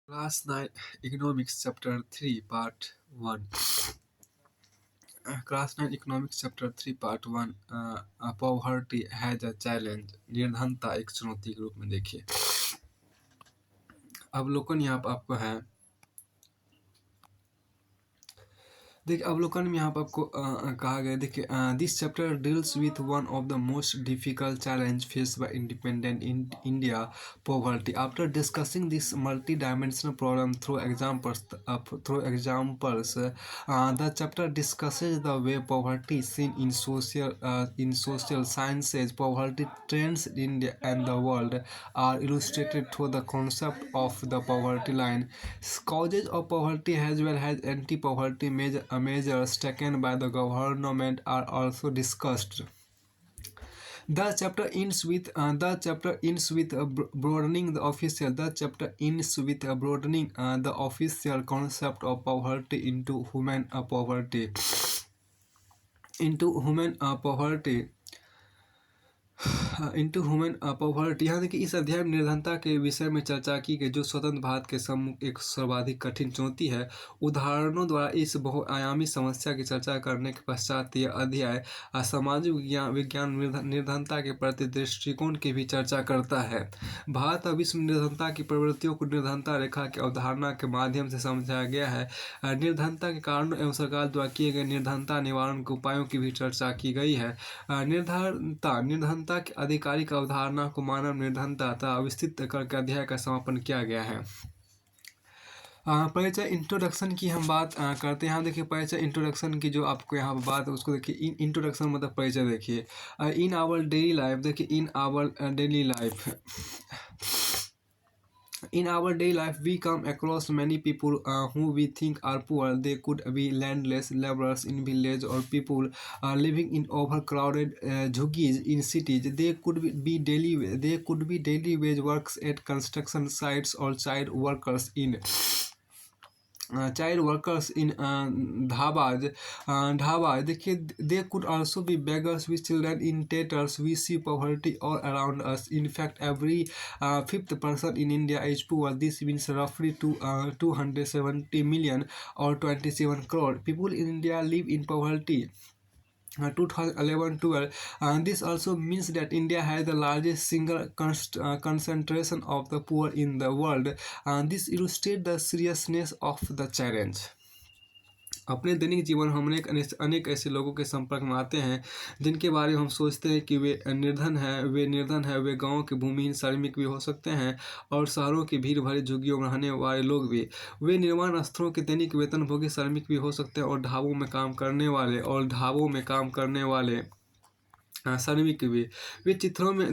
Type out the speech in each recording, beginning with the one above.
Class 9 Economics Chapter 3 Part 1 Class 9 Economics Chapter 3 Part 1 Poverty has a challenge। निर्धनता एक चुनौती के रूप में देखिए। अवलोकन यहाँ पर आपको है। देखिए अवलोकन में यहाँ पर आपको कहा गया देखिए this chapter deals with one of the most difficult challenge faced by independent India, poverty. After discussing this multi-dimensional problem through examples, the chapter discusses the way poverty is seen in social sciences. Poverty trends in India and the world are illustrated through the concept of the poverty line, causes of poverty as well as anti-poverty measures taken by the government are also discussed. The chapter ends with broadening the official. The chapter ends with broadening the official concept of poverty into human poverty. Into human poverty. यहाँ देखिए इस अध्याय में निर्धनता के विषय में चर्चा की गई जो स्वतंत्र भारत के सम्मुख एक सर्वाधिक कठिन चुनौती है। उदाहरणों द्वारा इस बहुआयामी समस्या की चर्चा करने के पश्चात यह अध्याय सामाजिक विज्ञान निर्धनता के प्रति दृष्टिकोण की भी चर्चा करता है। भारत और विश्व में निर्धनता की प्रवृत्तियों को निर्धनता रेखा की अवधारणा के माध्यम से समझाया गया है। निर्धनता के कारणों एवं सरकार द्वारा किए गए निर्धनता निवारण के उपायों की भी चर्चा की गई है। निर्धनता की आधिकारिक अवधारणा को मानव निर्धनता तथा विस्तृत करके अध्याय का समापन किया गया है। परिचय इंट्रोडक्शन की हम बात करते हैं। यहाँ देखिए परिचय इंट्रोडक्शन की जो आपको यहाँ पर बात है उसको देखिए। इंट्रोडक्शन मतलब परिचय देखिए। इन आवर डेली लाइफ देखिए in our daily life In our daily life, we come across many people who we think are poor. They could be landless laborers in village or people living in overcrowded jhuggies in cities. They could be daily wage workers at construction sites or child workers in dhabas. They could also be beggars with children in tatters. We see poverty all around us. In fact, every fifth person in India is poor. This means roughly 270 million or 27 crore people in India live in poverty. 2011-12. This also means that India has the largest single concentration of the poor in the world. This illustrates the seriousness of the challenge. अपने दैनिक जीवन हम अनेक ऐसे लोगों के संपर्क में आते हैं जिनके बारे में हम सोचते हैं कि वे निर्धन हैं। वे गांव के भूमिहीन श्रमिक भी हो सकते हैं और शहरों की भीड़ भरी झुग्गियों में रहने वाले लोग भी। वे निर्माण स्थलों के दैनिक वेतनभोगी श्रमिक भी हो सकते हैं और ढाबों में काम करने वाले श्रमिक भी। वे चित्रों में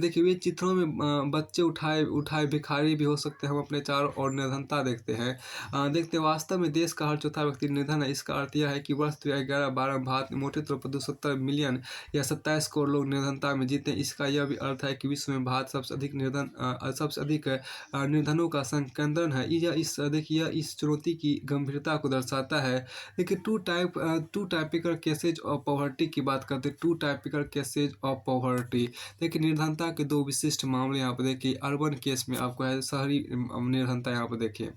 बच्चे उठाए भिखारी भी हो सकते हैं। हम अपने चारों ओर निर्धनता देखते वास्तव में देश का हर चौथा व्यक्ति निर्धन है। इसका अर्थ यह है कि वर्ष 2011-12 में भारत में मोटे तौर पर 270 मिलियन या 27 करोड़ लोग निर्धनता में जीते। इसका यह भी अर्थ है कि विश्व में भारत सबसे अधिक निर्धनों का संकेंद्रण है। यह इस चुनौती की गंभीरता को दर्शाता है। देखिए two typical cases of poverty की बात करते हैं। Two typical cases of poverty देखिए निर्धनता के दो विशिष्ट मामले यहाँ पर देखिए। अर्बन केस में आपको है शहरी निर्धनता यहाँ पर देखिए।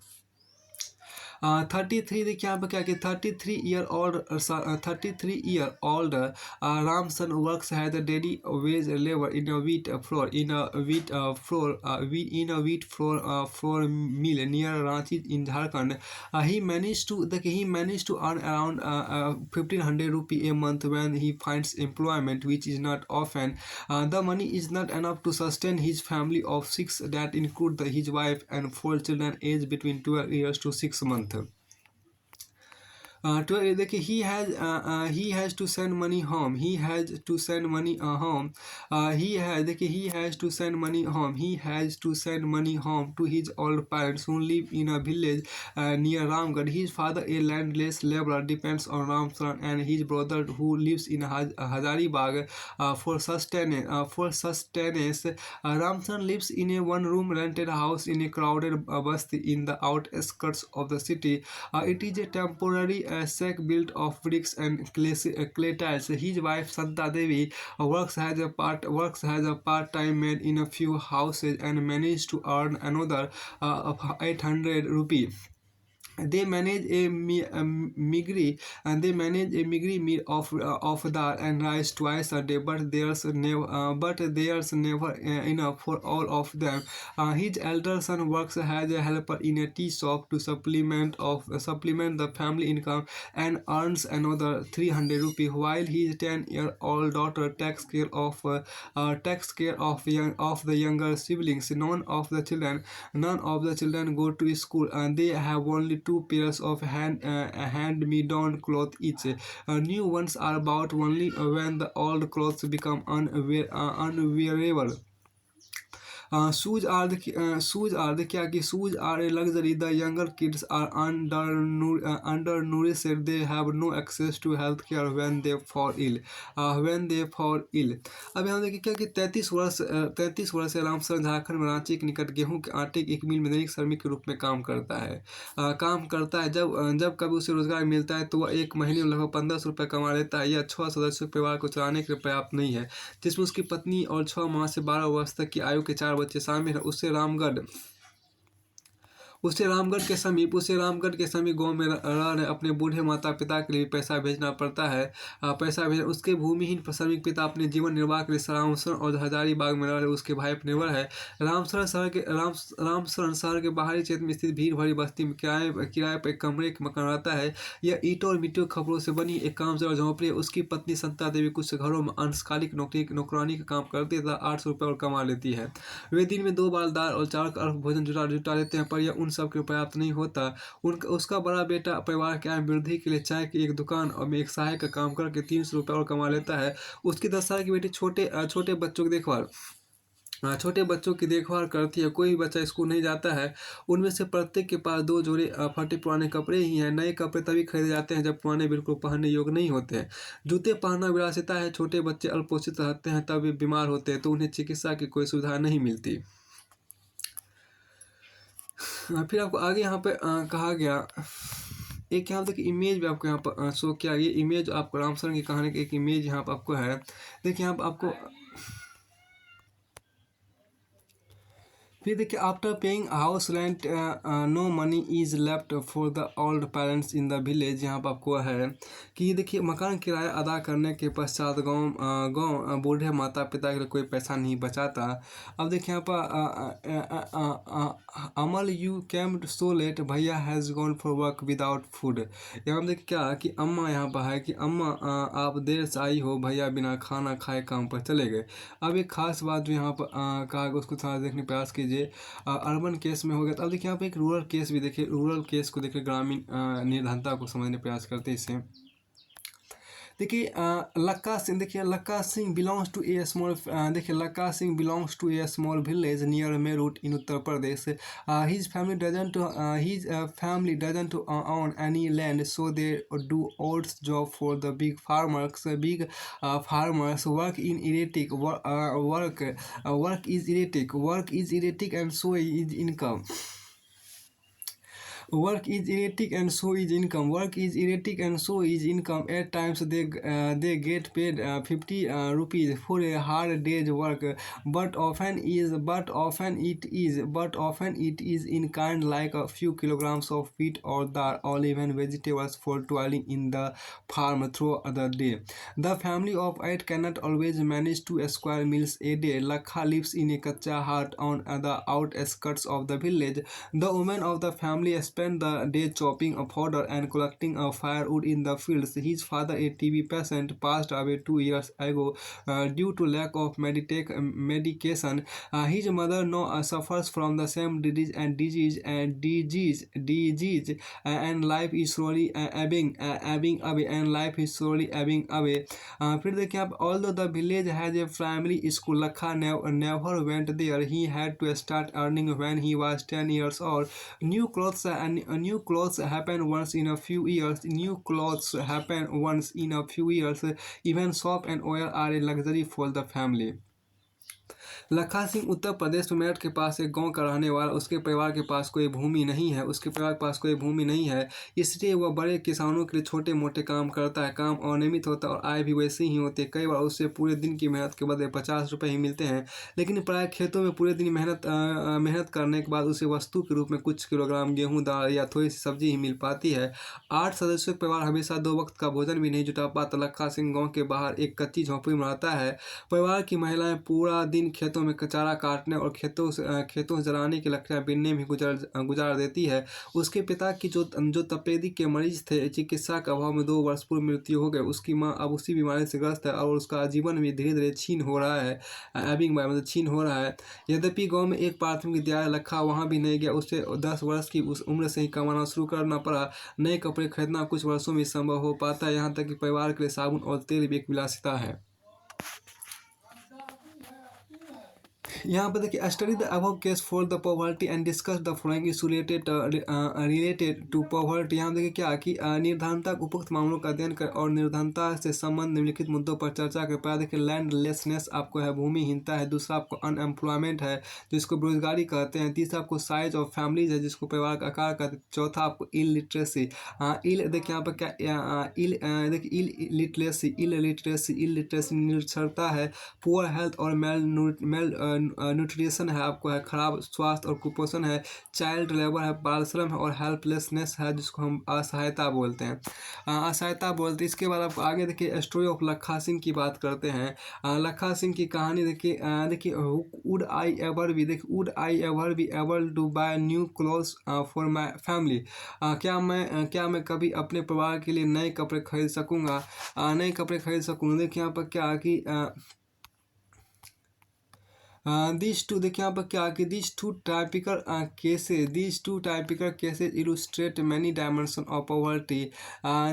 33 देखिए यहाँ पर क्या किया। 33 year old Ramson works as a daily wage labor in a wheat flour mill near Ranchi in Jharkhand. He managed to earn around 1,500 rupee a month when he finds employment, which is not often. The money is not enough to sustain his family of 6 that include his wife and 4 children aged between 12 years to 6 months. देखिए he has to send money home. He has to send money home to his old parents who live in a village near Ramgarh. His father, a landless laborer, depends on Ramsaran and his brother who lives in Hazaribagh for sustenance. Ramsaran lives in a one-room rented house in a crowded basti in the outskirts of the city. It is a temporary shack built of bricks and clay tiles. His wife Santa Devi works as a part-time maid in a few houses and managed to earn another 800 rupee. They manage a meagre meal of dal and rice twice a day, but there's never enough for all of them. His elder son works as a helper in a tea shop to supplement the family income and earns another 300 rupees, while his 10-year-old daughter takes care of the younger siblings. None of the children go to school, and they have only two pairs of hand-me-down clothes each. New ones are bought only when the old clothes become unwearable. Shoes are a luxury. The younger kids are undernourished. They have no access to health care when they fall ill. अब यहाँ देखिए क्या कि 33 वर्ष से Ramsar Jharkhand में रांची के निकट गेहूं के आटे की एक मिल में दैनिक श्रमिक के रूप में काम करता है। जब कभी उसे रोजगार मिलता है तो वह एक महीने में लगभग 1500 रुपये कमा लेता है। यह 6 सदस्यों के परिवार को चलाने के लिए पर्याप्त नहीं है, जिसमें उसकी पत्नी और 6 माह से 12 वर्ष तक की आयु के 4 बच्चे शामिल हैं। उसे रामगढ़ के समीप गांव में रह रहे अपने बूढ़े माता पिता के लिए पैसा भेजना पड़ता है। उसके भूमिहीन श्रमिक पिता अपने जीवन निर्वाह के लिए रामसरण और हजारीबाग में रह रहे उसके भाई पर निर्भर है। रामसरण शहर के बाहरी क्षेत्र में स्थित भीड़ भरी बस्ती में किराए पर एक कमरे के मकान रहता है। यह ईंटों और मिट्टी के खपड़ों से बनी एक कामचोर झोंपड़ी है। उसकी पत्नी संता देवी कुछ घरों में अंशकालिक नौकरानी का काम करती है तथा 800 रुपये और कमा लेती है। वे दिन में 2 बार दाल और चावल का अल्प भोजन जुटा लेते हैं, पर यह उन सब के पर्याप्त नहीं होता। उसका बड़ा बेटा परिवार की आय वृद्धि के लिए चाय की एक दुकान में एक सहायक का काम करके 300 रुपये और कमा लेता है। उसकी 10 साल की बेटी छोटे बच्चों की देखभाल करती है। कोई भी बच्चा स्कूल नहीं जाता है। उनमें से प्रत्येक के पास 2 जोड़े फटे पुराने कपड़े ही हैं। नए कपड़े तभी खरीदे जाते हैं जब पुराने बिल्कुल पहनने योग्य नहीं होते हैं। जूते पहनना विलासिता है। छोटे बच्चे अल्पोषित रहते हैं, तब वे बीमार होते हैं तो उन्हें चिकित्सा की कोई सुविधा नहीं मिलती। फिर आपको आगे यहाँ पे कहा गया एक यहाँ देखिए इमेज भी आपको यहाँ पर शो किया। ये इमेज आपको रामसरण की कहानी की एक इमेज यहाँ पर आपको है। देखिए यहाँ पर आपको फिर देखिए after paying house rent no money is left for the old parents in the village. यहाँ पर आपको है कि देखिए मकान किराया अदा करने के पश्चात गांव बूढ़े माता पिता के लिए कोई पैसा नहीं बचाता। अब देखिए यहाँ पर अमल यू केम सो लेट, भैया has gone for work without food. यहाँ पर देखिए क्या कि अम्मा यहाँ पर है कि अम्मा आप देर से आई हो, भैया बिना खाना खाए काम पर चले गए। अब एक खास बात जो यहाँ पर कहा गया उसको थोड़ा देखने प्रयास कीजिए। अर्बन केस में हो गया। तो अब देखिए यहाँ पे एक रूरल केस भी देखिए। रूरल केस को देखिए ग्रामीण निर्धनता को समझने प्रयास करते हैं इसे। देखिए Lakka Singh belongs to a small village near Meerut in Uttar Pradesh. His family doesn't own any land, so they do odd job for the big farmers. Work is erratic and so is income. Work is erratic and so is income. At times they get paid 50 rupees for a hard day's work, but often it is in kind, like a few kilograms of wheat or dal or even vegetables for toiling in the farm throughout the day. The family of 8 cannot always manage 2 square meals a day. Lakha lives in a kacha hut on the outskirts of the village. The women of the family spend the day chopping a fodder and collecting firewood in the fields. His father, a TB patient, passed away 2 years ago due to lack of medication. His mother now suffers from the same disease, and life is slowly ebbing away. फिर देखिए आप, although the village has a primary school, Lakha never went there. He had to start earning when he was 10 years old. New clothes happen once in a few years. Even soap and oil are a luxury for the family. लखा सिंह उत्तर प्रदेश में मेरठ के पास एक गांव का रहने वाला। उसके परिवार के पास कोई भूमि नहीं है। उसके परिवार के पास कोई भूमि नहीं है, इसलिए वह बड़े किसानों के लिए छोटे मोटे काम करता है। काम अनियमित होता है और आय भी वैसे ही होती है। कई बार उससे पूरे दिन की मेहनत के बदले 50 रुपये ही मिलते हैं, लेकिन प्राय खेतों में पूरे दिन मेहनत करने के बाद उसे वस्तु के रूप में कुछ किलोग्राम गेहूँ, दाल या थोड़ी सी सब्जी ही मिल पाती है। 8 सदस्यों का परिवार हमेशा 2 वक्त का भोजन भी नहीं जुटा पाता। लखा सिंह गाँव के बाहर एक कच्ची झोंपड़ी में रहता है। परिवार की महिलाएं पूरा दिन खेतों में चारा काटने और खेतों से जलाने की लकड़ियां बीनने में गुजार देती है। उसके पिता की जो तपेदिक के मरीज थे, चिकित्सा के अभाव में 2 वर्ष पूर्व मृत्यु हो गई। उसकी मां अब उसी बीमारी से ग्रस्त है और उसका जीवन भी धीरे धीरे छीन हो रहा है। मतलब छीन हो रहा है। यद्यपि गाँव में एक प्राथमिक विद्यालय लखा वहाँ भी नहीं गया। उसे 10 वर्ष की उस उम्र से ही कमाना शुरू करना पड़ा। नए कपड़े खरीदना कुछ वर्षों में संभव हो पाता है, यहाँ तक कि परिवार के लिए साबुन और तेल भी एक विलासिता है। यहाँ पर देखिए, study the above case for the poverty and discuss the following issue related to poverty. यहाँ देखिए क्या कि निर्धनता उपयुक्त मामलों का अध्ययन कर और निर्धनता से संबंध निम्नलिखित मुद्दों पर चर्चा कर। पहला देखिए लैंडलेसनेस आपको है, भूमिहीनता है। दूसरा आपको अनएम्प्लॉयमेंट है, जिसको बेरोजगारी कहते हैं। तीसरा आपको साइज ऑफ फैमिलीज है, जिसको परिवार का आकार कहते हैं। चौथा आपको इलिटरेसी। देखिए यहाँ पर क्या इलिटरेसी निरक्षरता है। पुअर हेल्थ और न्यूट्रिशन है, आपको है खराब स्वास्थ्य और कुपोषण है। चाइल्ड लेबर है, बाल श्रम है। और हेल्पलेसनेस है, जिसको हम असहायता बोलते हैं। इसके बाद आप आगे देखिए स्टोरी ऑफ लखा सिंह की बात करते हैं। लखा सिंह की कहानी देखिए would I ever be able to buy new clothes for my family. क्या मैं कभी अपने परिवार के लिए नए कपड़े खरीद सकूंगा। देखिए यहाँ पर क्या कि these two देखिए यहाँ पर क्या कि these two typical cases illustrate many dimensions of poverty.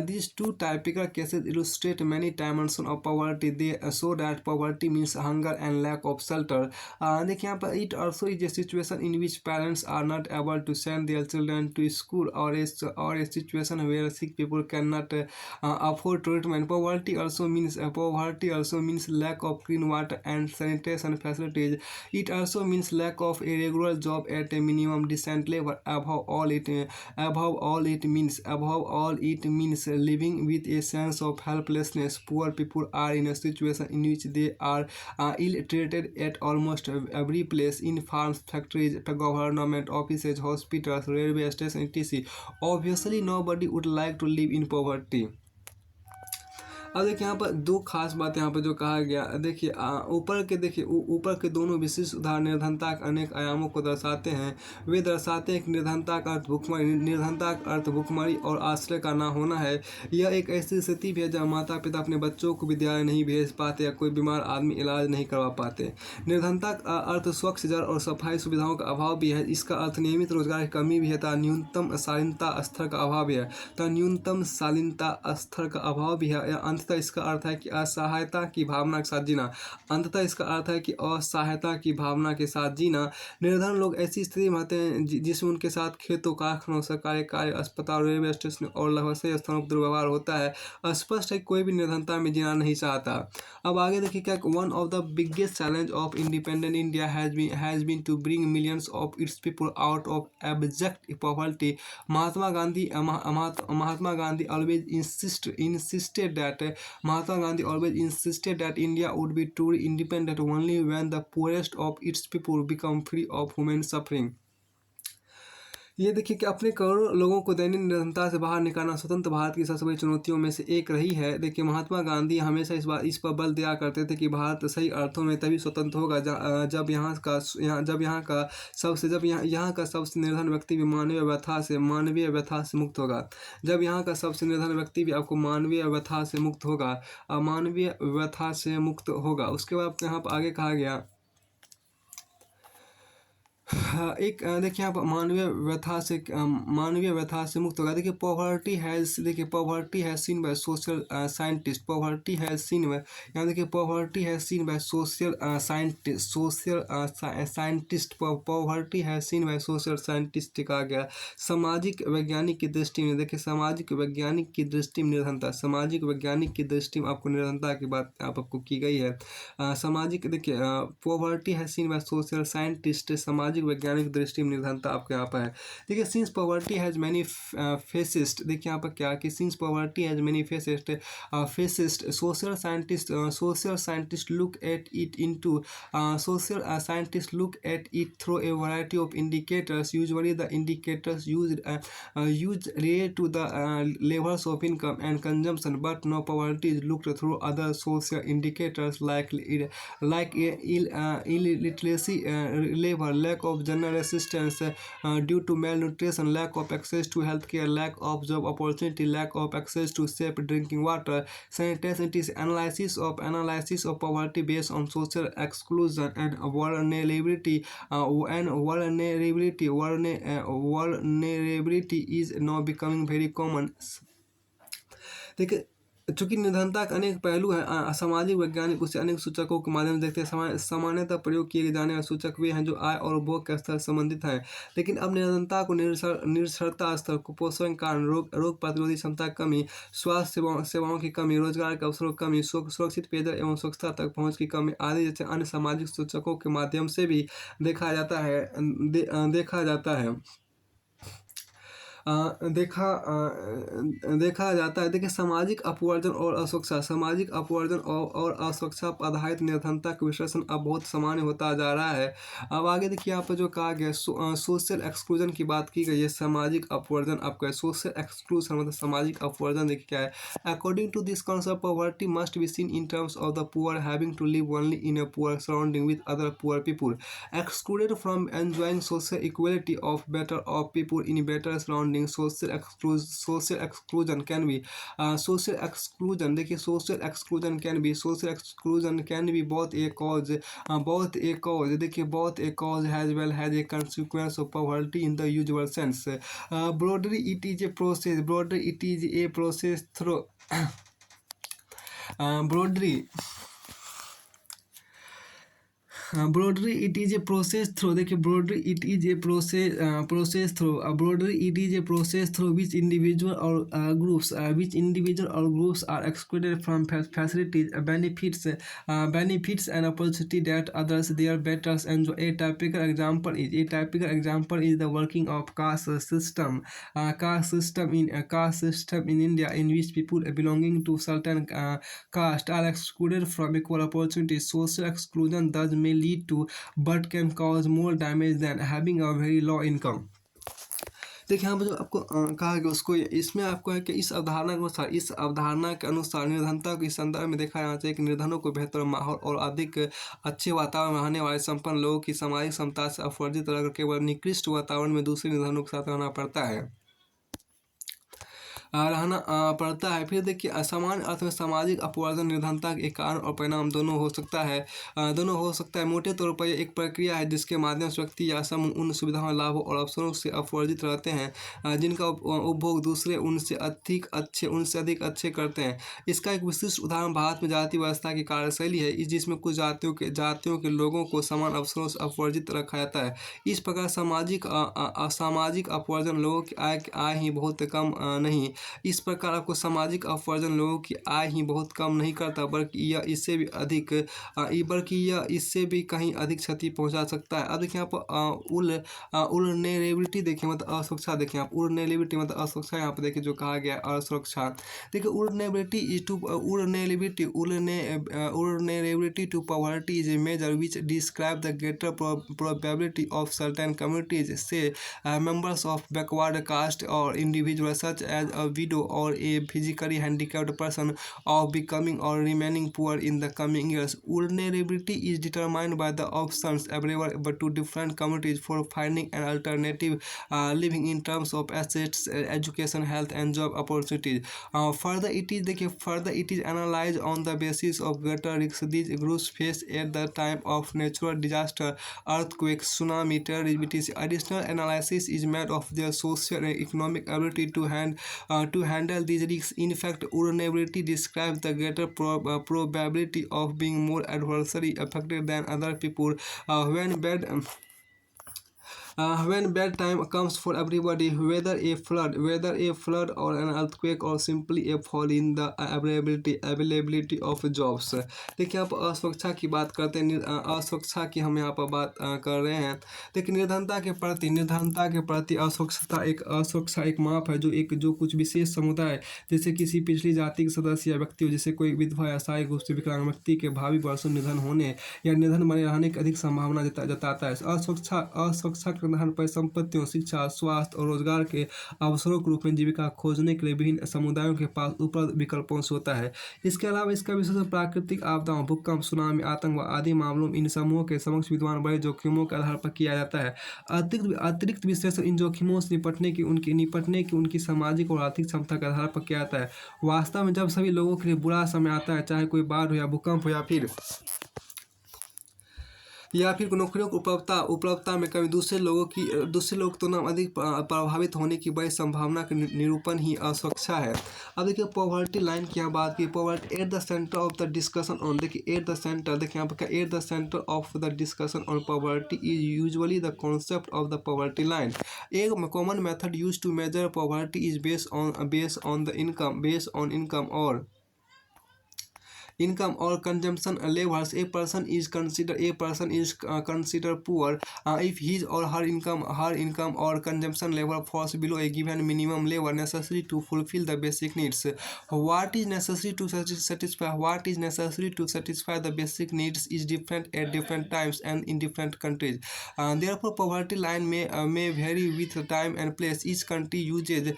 These two typical cases illustrate many dimensions of poverty. They show that poverty means hunger and lack of shelter. देखिए यहाँ पर it also is a situation in which parents are not able to send their children to school, or a situation where sick people cannot afford treatment. Poverty also means lack of clean water and sanitation facilities. It also means lack of a regular job at a minimum decent level. Above all, it means living with a sense of helplessness. Poor people are in a situation in which they are ill-treated at almost every place, in farms, factories, government offices, hospitals, railway stations, etc. Obviously, nobody would like to live in poverty. अब देखिए यहाँ पर दो खास बात यहाँ पर जो कहा गया, देखिए ऊपर के दोनों विशिष्ट उदाहरण निर्धनता के अनेक आयामों को दर्शाते हैं। वे दर्शाते हैं कि निर्धनता का अर्थ भुखमरी और आश्रय का ना होना है। यह एक ऐसी स्थिति भी है जहाँ माता पिता अपने बच्चों को विद्यालय नहीं भेज पाते या कोई बीमार आदमी इलाज नहीं करवा पाते। निर्धनता का अर्थ स्वच्छ जल और सफाई सुविधाओं का अभाव भी है। इसका अर्थ नियमित रोजगार की कमी भी है तथा न्यूनतम शालीनता स्तर का अभाव भी है। अंततः इसका अर्थ है कि असहायता की भावना के साथ जीना। निर्धन लोग ऐसी स्थिति में आते हैं जिसमें उनके साथ खेतों, कारखानों, सरकारी कार्य, अस्पताल, रेलवे स्टेशन और लगभग सही स्थानों पर दुर्व्यवहार होता है। स्पष्ट है कोई भी निर्धनता में जीना नहीं चाहता। अब आगे देखिए क्या, one of the biggest challenge of independent India has been to bring millions of its people out of abject poverty. Mahatma Gandhi always insisted that India would be truly independent only when the poorest of its people become free of human suffering. ये देखिए कि अपने करोड़ों लोगों को दैनिक निर्धनता से बाहर निकालना स्वतंत्र भारत की सबसे बड़ी चुनौतियों में से एक रही है। देखिए महात्मा गांधी हमेशा इस पर बल दिया करते थे कि भारत सही अर्थों में तभी स्वतंत्र होगा जब यहाँ का सबसे निर्धन व्यक्ति भी मानवीय व्यथा से मुक्त होगा। जब यहाँ का सबसे निर्धन व्यक्ति भी आपको मानवीय व्यथा से मुक्त होगा। उसके बाद यहाँ पर आगे कहा गया हाँ, एक देखिए आप मानवीय व्यथा से मुक्त होगा। देखिए poverty has seen by social scientist, poverty has seen by, यहाँ देखिए poverty has seen by scientist, poverty has seen by social scientist कहा गया। सामाजिक वैज्ञानिक की दृष्टि में देखिए, सामाजिक वैज्ञानिक की दृष्टि में निर्धनता, सामाजिक वैज्ञानिक की दृष्टि में आपको निर्धनता की बात आपको की गई है। सामाजिक देखिए पॉवर्टी है सीन बाय सोशल साइंटिस्ट, सामाजिक वैज्ञानिक दृष्टि में निर्धनता आपके यहाँ पर है। देखिए since poverty has many fascist, देखिए यहाँ पर क्या कि since poverty has many fascist social scientist look at it into social scientists look at it through a variety of indicators. Usually the indicators used relate to the levels of income and consumption, but no poverty is looked through other social indicators like illiteracy level, lack of general assistance due to malnutrition, lack of access to healthcare, lack of job opportunity, lack of access to safe drinking water. Sanitation is analysis of poverty based on social exclusion and vulnerability. Vulnerability is now becoming very common. देखिए चूंकि निधनता के अनेक पहलू हैं, सामाजिक वैज्ञानिक उसे अनेक सूचकों के माध्यम से देखते हैं। सामान्यतः प्रयोग किए जाने वाले सूचक वे हैं जो आय और उपभोग के स्तर से संबंधित हैं। लेकिन अब निधनता को निरक्षरता स्तर, कुपोषण के कारण, रोग प्रतिरोधी क्षमता की कमी, स्वास्थ्य सेवाओं की कमी, रोजगार के अवसरों की कमी, सुरक्षित पेयजल एवं स्वच्छता तक पहुँच की कमी आदि जैसे अन्य सामाजिक सूचकों के माध्यम से भी देखा जाता है। देखा जाता है। देखिए सामाजिक अपवर्जन और असुरक्षा, सामाजिक अपवर्जन और असुरक्षा पर आधारित निर्धनता का विश्लेषण अब बहुत सामान्य होता जा रहा है। अब आगे देखिए यहाँ पर जो कहा गया सोशल एक्सक्लूजन की बात की गई है। सामाजिक अपवर्जन आपका सोशल एक्सक्लूजन मतलब सामाजिक अपवर्जन देखिए क्या है। According to this concept poverty must be seen in terms of the poor having to live only in a poor surrounding with other poor people excluded from enjoying social equality of better off people in better surroundings. Social exclusion can be social exclusion देखिए social exclusion can be both a cause देखिए both a cause as well as a consequence of poverty in the usual sense. Broadly it is a process through broadly it is a process through देखिए broadly it is a process through which individual or groups are excluded from facilities, benefits and opportunity that others their betters enjoy. A typical example is the working of caste system in India, in which people belonging to certain caste are excluded from equal opportunities. Social exclusion thus may lead to but can cause more damage than having a very low income. देखिए यहाँ पर जो आपको कहा गया उसको इसमें आपको है कि इस अवधारणा के अनुसार निर्धनता के संदर्भ में देखा जाना चाहिए कि निर्धनों को बेहतर माहौल और अधिक अच्छे वातावरण में रहने वाले संपन्न लोगों की सामाजिक क्षमता से अपवर्जित रहकर केवल निकृष्ट वातावरण में दूसरे निर्धनों के साथ रहना पड़ता है। फिर देखिए असमान अर्थ में सामाजिक अपवर्जन निर्धनता के कारण और परिणाम दोनों हो सकता है। मोटे तौर पर यह एक प्रक्रिया है जिसके माध्यम से व्यक्ति या समूह उन सुविधाओं, लाभों और अवसरों से अपवर्जित रहते हैं जिनका उपभोग दूसरे उनसे अधिक अच्छे करते हैं। इसका एक विशिष्ट उदाहरण भारत में जाति व्यवस्था की कार्यशैली है, जिसमें कुछ जातियों के लोगों को समान अवसरों से अपवर्जित रखा जाता है। इस प्रकार सामाजिक अपवर्जन लोगों की आय ही बहुत कम नहीं, इस प्रकार आपको सामाजिक अपवर्जन लोगों की आय ही बहुत कम नहीं करता, बल्कि यह इससे भी कहीं अधिक क्षति पहुंचा सकता है। अब देखिए यहाँ पर उल्नरेबिलिटी देखिए मतलब असुरक्षा, देखिए आप उल्नरेबिलिटी मतलब असुरक्षा यहाँ पर देखिए जो कहा गया असुरक्षा। देखिए vulnerability to poverty is a major which describe the greater probability of certain communities से members of backward caste or individuals such as widow or a physically handicapped person of becoming or remaining poor in the coming years. Vulnerability is determined by the options available to different communities for finding an alternative living in terms of assets, education, health, and job opportunities. Further it is analyzed on the basis of greater risks these groups face at the time of natural disaster, earthquake, tsunami, terrorism. Additional analysis is made of their social and economic ability to handle these risks. In fact, vulnerability describes the greater probability of being more adversely affected than other people when bad time comes for everybody, whether a flood or an earthquake or simply a fall in the availability of jobs. देखिए यहाँ पर असुरक्षा की बात करते हैं, असुरक्षा की हम यहाँ पर बात कर रहे हैं। देखिए निर्धनता के प्रति असुरक्षा एक माप है जो कुछ विशेष समुदाय जैसे किसी पिछली जाति के सदस्य या व्यक्ति हो, जैसे कोई विधवा या शारीरिक रूप से विकलांग व्यक्ति के भावी वर्षों निधन होने या निधन बने रहने की अधिक संभावना जताता है। असुरक्षा के निर्धारण परिसंपत्तियों, शिक्षा, स्वास्थ्य और रोजगार के अवसरों के रूप में जीविका खोजने के लिए विभिन्न समुदायों के पास उपलब्ध विकल्पों से होता है। इसके अलावा इसका विशेषण प्राकृतिक आपदाओं, भूकंप, सुनामी, आतंकवाद आदि मामलों में इन समूहों के समक्ष विद्यमान बड़े जोखिमों के आधार पर किया जाता है। अतिरिक्त विश्लेषण इन जोखिमों से निपटने की उनकी सामाजिक और आर्थिक क्षमता के आधार पर किया जाता है। वास्तव में जब सभी लोगों के लिए बुरा समय आता है, चाहे कोई बाढ़ हो या भूकंप हो या फिर नौकरियों की उपलब्धता में कमी, दूसरे लोग तुलना में अधिक प्रभावित होने की बड़ी संभावना के निरूपण ही असुरक्षा है। अब देखिए पॉवर्टी लाइन की यहाँ बात की, poverty at the centre of the discussion on, देखिए एट द सेंटर, देखिए यहाँ पर क्या, at the centre of the discussion on poverty is usually the concept of the poverty line. एक common method use to measure poverty is based on income or consumption levels. A person is considered poor if his or her income or consumption level falls below a given minimum level necessary to fulfill the basic needs. What is necessary to satisfy the basic needs is different at different times and in different countries. Therefore, poverty line may vary with time and place. Each country uses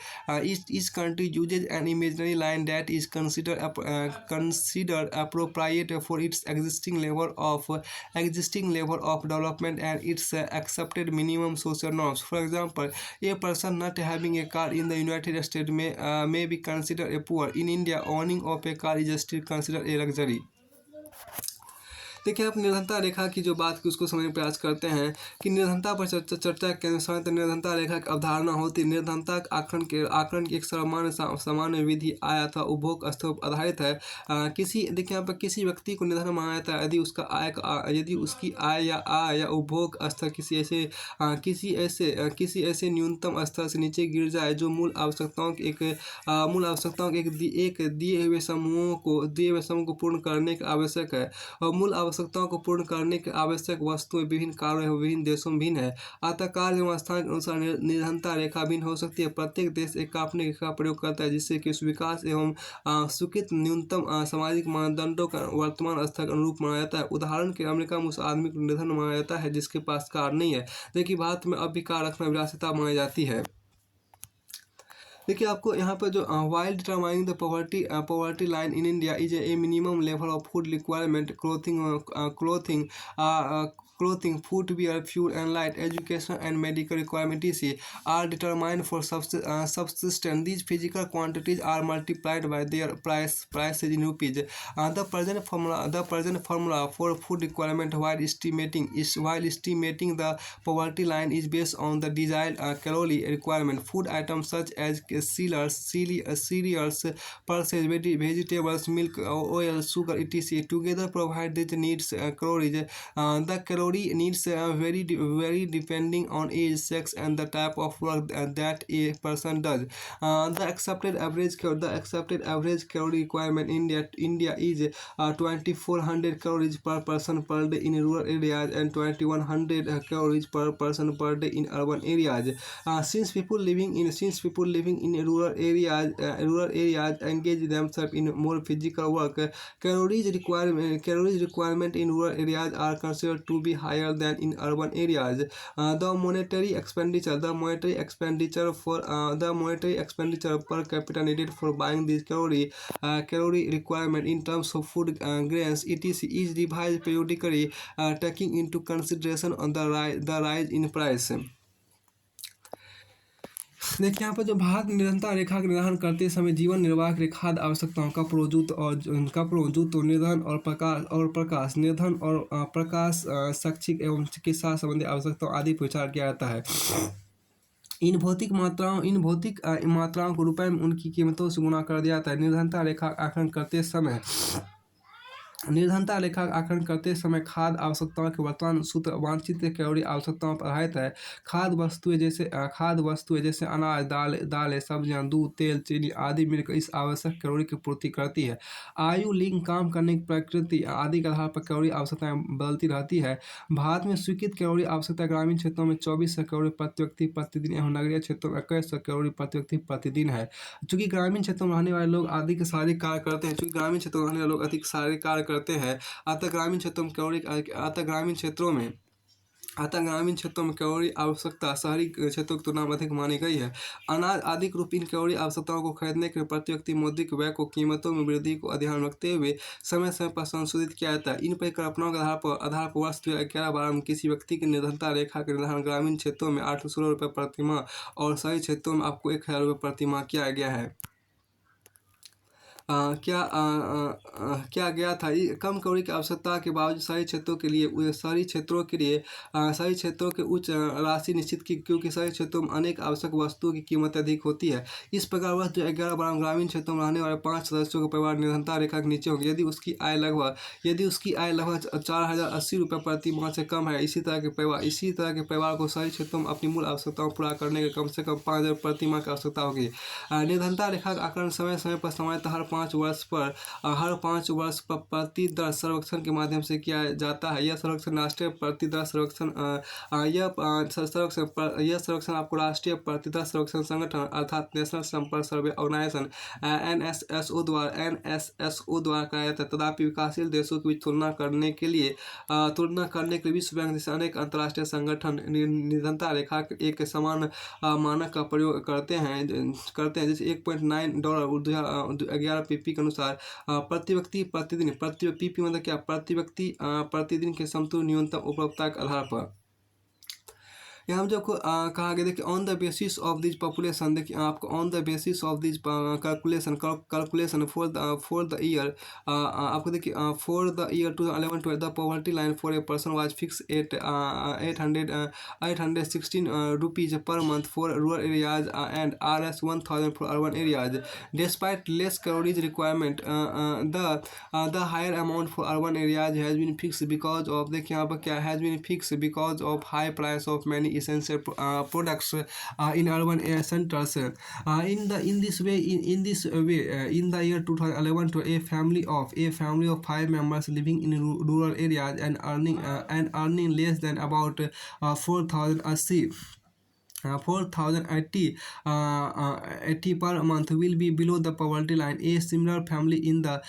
an imaginary line that is considered appropriate for its existing level of development and its accepted minimum social norms. For example, a person not having a car in the United States may be considered a poor. In India, owning of a car is still considered a luxury. देखिए आप निर्धनता रेखा की जो बात की उसको समझने का प्रयास करते हैं कि निर्धनता पर चर्चा के अनुसार तो निर्धनता रेखा की अवधारणा होती है। निर्धनता आकलन की एक सामान्य विधि आय अथवा उपभोग स्तर पर आधारित है। देखिए यहाँ पर किसी व्यक्ति को निर्धन माना जाता है यदि उसकी आय या उपभोग स्तर किसी ऐसे न्यूनतम स्तर से नीचे गिर जाए जो मूल आवश्यकताओं के एक दिए हुए समूह को पूर्ण करने का आवश्यक है। और मूल आवश्यकताओं को पूर्ण करने के आवश्यक वस्तुएं विभिन्न कार्यों एवं विभिन्न देशों में भिन्न है। अतः काल एवं स्थान के अनुसार निर्धनता रेखा भिन्न हो सकती है। प्रत्येक देश एक काल्पनिक रेखा प्रयोग करता है जिससे कि विकास एवं स्वीकृत न्यूनतम सामाजिक मानदंडों का वर्तमान स्तर के अनुरूप माना जाता है। उदाहरण के अमेरिका में उस आदमी को निर्धन माना जाता है जिसके पास कार नहीं है, जबकि भारत में अब भी कार रखना विलासिता मानी जाती है। देखिए आपको यहाँ पर जो while determining the poverty line in India is a minimum level of food requirement, clothing, footwear, fuel and light, education and medical requirements etc. are determined for subsistence. These physical quantities are multiplied by their prices in rupees. The present formula for food requirement while estimating the poverty line is based on the desired calorie requirement. Food items such as cereals, pulses, vegetables, milk, oil, sugar etc. together provide these needs calories. The calorie needs vary depending on age, sex and the type of work that a person does. The accepted average calorie requirement in India is 2400 calories per person per day in rural areas and 2100 calories per person per day in urban areas. Since people living in rural areas engage themselves in more physical work, calories requirement in rural areas are considered to be higher than in urban areas. The monetary expenditure per capita needed for buying these calorie requirement in terms of food, grains, etc. is revised periodically, taking into consideration on the rise in price. देखिए यहाँ पर जो भारत निरंतर रेखा का निर्धारण करते समय जीवन निर्वाह के लिए खाद्य आवश्यकताओं का प्रोजुत निर्धन और प्रकाश निर्धन और प्रकाश शैक्षिक एवं चिकित्सा संबंधी आवश्यकताओं आदि पर विचार किया जाता है। इन भौतिक मात्राओं को रुपए में उनकी कीमतों से गुणा कर दिया जाता है। निर्धनता रेखा का आकलन करते समय खाद्य आवश्यकताओं के वर्तमान सूत्र वांछित कैलोरी आवश्यकताओं पर आधारित है। खाद्य वस्तुएं जैसे अनाज, दालें, सब्जियां, दूध, तेल, चीनी आदि मिलकर इस आवश्यक कैलोरी की पूर्ति करती है। आयु, लिंग, काम करने की प्रकृति आदि के आधार पर कैलोरी आवश्यकताएं बदलती रहती है। भारत में स्वीकृत कैलोरी आवश्यकता ग्रामीण क्षेत्रों में 2400 कैलोरी प्रति व्यक्ति प्रतिदिन एवं नगरीय क्षेत्रों में 2100 कैलोरी प्रति व्यक्ति प्रतिदिन है। चूंकि ग्रामीण क्षेत्रों में रहने वाले लोग अधिक शारीरिक कार्य करते हैं अतः ग्रामीण क्षेत्रों में कैलोरी आवश्यकता शहरी क्षेत्रों की तुलना में अधिक मानी गई है। अनाज आदि रूप इन कैलोरी आवश्यकताओं को खरीदने के लिए प्रति व्यक्ति मौद्रिक व्यय को कीमतों में वृद्धि को ध्यान में रखते हुए समय समय पर संशोधित किया जाता है। इन परिकल्पनाओं के आधार पर वर्ष 2011-12 में किसी व्यक्ति की निर्धनता रेखा के निर्धारण ग्रामीण क्षेत्रों में 816 रुपये प्रति माह और शहरी क्षेत्रों में आपको 1000 रुपये प्रति माह किया गया है। क्या गया था कम कैलोरी की आवश्यकता के बावजूद शहरी क्षेत्रों के उच्च राशि निश्चित की, क्योंकि शहरी क्षेत्रों में अनेक आवश्यक वस्तुओं की कीमत अधिक होती है। इस प्रकार वर्ष 2011-12 ग्रामीण क्षेत्रों में रहने वाले 5 सदस्यों का परिवार निर्धनता रेखा के नीचे होगी यदि उसकी आय लगभग 4080 रुपये प्रति माह से कम है। इसी तरह के परिवार को शहरी क्षेत्रों में अपनी मूल आवश्यकताओं पूरा करने के कम से कम 5000 प्रति माह की आवश्यकता होगी। निर्धनता रेखा का आकलन समय समय पर सामान्यतः हर 5 वर्ष पर प्रतिदर सर्वेक्षण के माध्यम से किया जाता है। यह सर्वेक्षण राष्ट्रीय प्रतिदर सर्वेक्षण आपको राष्ट्रीय प्रतिदर सर्वेक्षण संगठन अर्थात नेशनल संपर्क सर्वे ऑर्गेनाइजेशन NSSO द्वारा कराया जाता है। तथापि विकासशील देशों की तुलना करने के लिए विश्व बैंक जैसे अनेक अंतर्राष्ट्रीय संगठन निर्धनता रेखा के एक समान मानक का प्रयोग करते हैं जैसे $1.9 11 PP के अनुसार प्रति व्यक्ति प्रतिदिन PP मतलब क्या, प्रति व्यक्ति प्रतिदिन के समतुल्य न्यूनतम उपलब्धता के आधार पर। यहाँ जो कहा गया देखिए on the basis of this population, देखिए आपको on the basis of this calculation for the year आपको देखिए for the year 2011-12 the poverty line for a person was fix at 816 rupees per month for rural areas and Rs 1000 for urban areas. Despite less calories requirement the higher amount for urban areas has been fix because of, देखिए यहाँ पर क्या has been fix because of high price of many essential products in urban centers. In this way, in the year 2011, to a family of 5 members living in rural areas and earning less than about 4,080 per month will be below the poverty line. A similar family in the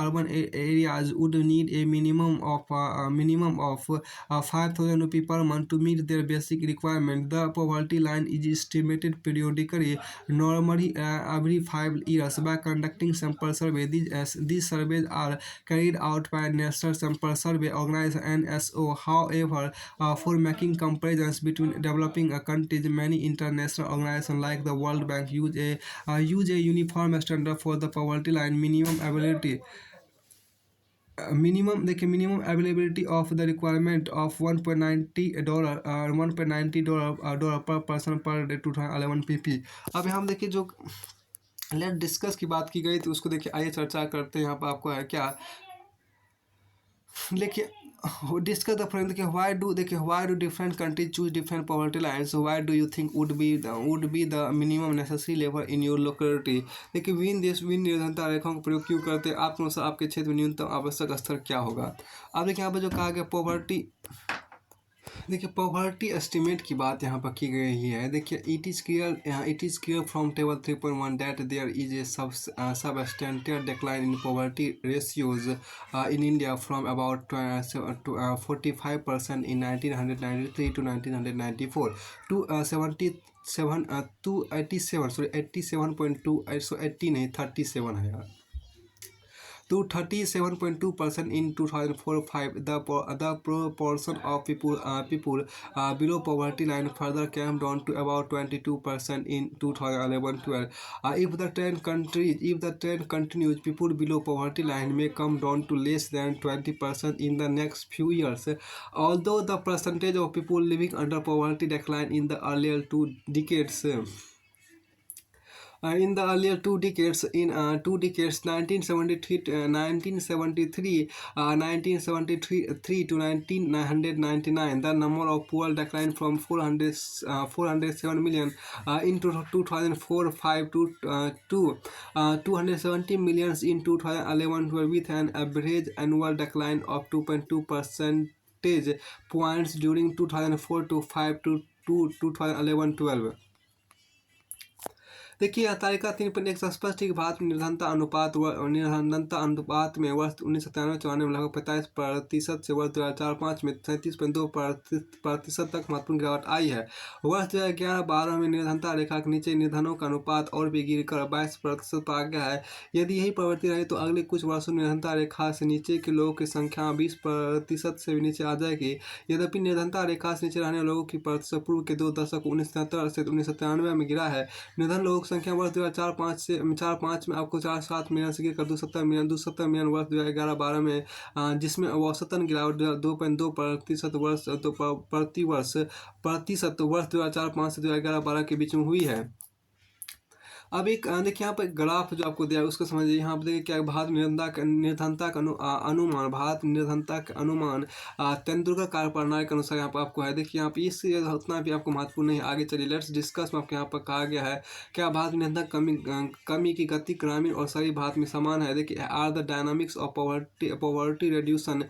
urban areas would need a minimum of 5,000 rupee per month to meet their basic requirement. The poverty line is estimated periodically, normally every 5 years, by conducting sample survey. These surveys are carried out by National Sample Survey Organization (NSO). However, for making comparisons between developing countries, many international organizations like the World Bank use a uniform standard for the poverty line. Minimum availability of the requirement of $1.90 per person per day 2011 PP। अब हम देखिए जो let discuss की बात की गई थी उसको देखिए आइए चर्चा करते हैं। यहाँ पर आपको है क्या देखिए डिस्कस द फ्रेंड देखिए why do different countries choose different poverty lines, why do you think would be the minimum necessary level in your locality. देखिए विभिन्न निर्धनता रेखाओं का प्रयोग क्यों करते हैं, आपके अनुसार आपके क्षेत्र में न्यूनतम आवश्यक स्तर क्या होगा। अब देखिए यहाँ पर जो कहा गया पॉवर्टी देखिए पॉवर्टी एस्टिमेट की बात यहाँ पर की गई है। देखिए it is clear from table 3.1 that there is a substantial decline in poverty ratios in India from about 45% in 1993 to 1994 to 87.2 80 नहीं 37 है यार, to 37.2% in 2004-5. The proportion of people below poverty line further came down to about 22% in 2011-12. If the trend continues, people below poverty line may come down to less than 20% in the next few years. Although the percentage of people living under poverty declined in the earlier two decades. In the earlier two decades, 1973 to 1999, the number of poor declined from 407 million in 2004-5 to 270 millions in 2011-12, with an average annual decline of 2.2 percentage points during 2004 to 5 to 2011-12. देखिए तालिका 3.1 से स्पष्ट है कि भारत में निर्धनता अनुपात में वर्ष 1997-94 में लगभग 45% से वर्ष 2004-05 में 37.2% तक महत्वपूर्ण गिरावट आई है। वर्ष 2011-12 में निर्धनता रेखा के नीचे निर्धनों का अनुपात और भी गिरकर 22% पर आ गया है। यदि यही प्रवृत्ति रही तो अगले कुछ वर्षों में निर्धनता रेखा से नीचे के लोगों की संख्या 20% से भी नीचे आ जाएगी। यद्यपि निर्धनता रेखा से नीचे रहने वालों की प्रतिशत पूर्व के 2 दशक 1977 से 1993 में गिरा है। निर्धन लोगों की संख्या वर्ष 2004-05 में आपको 47 मिलियन से गिरकर 270 मिलियन वर्ष 2011-12 में, जिसमें औसतन गिरावट 2.2% प्रतिशत वर्ष 2004-05 से 2011-12 के बीच में हुई है। अब एक देखिए यहाँ पर ग्राफ जो आपको दिया है उसको समझिए। यहाँ पर देखिए क्या भारत निर्धनता का अनुमान भारत निर्धनता का अनुमान तेंदुलकर कार्य प्रणाली के अनुसार यहाँ पर आपको है। देखिए यहाँ पर इससे उतना भी आपको महत्वपूर्ण नहीं है। आगे चलिए लेट्स डिस्कस में आपको यहाँ पर कहा गया है क्या भारत में निर्धनता कमी की गति ग्रामीण और शहरी भारत में समान है। देखिए are the dynamics of poverty reduction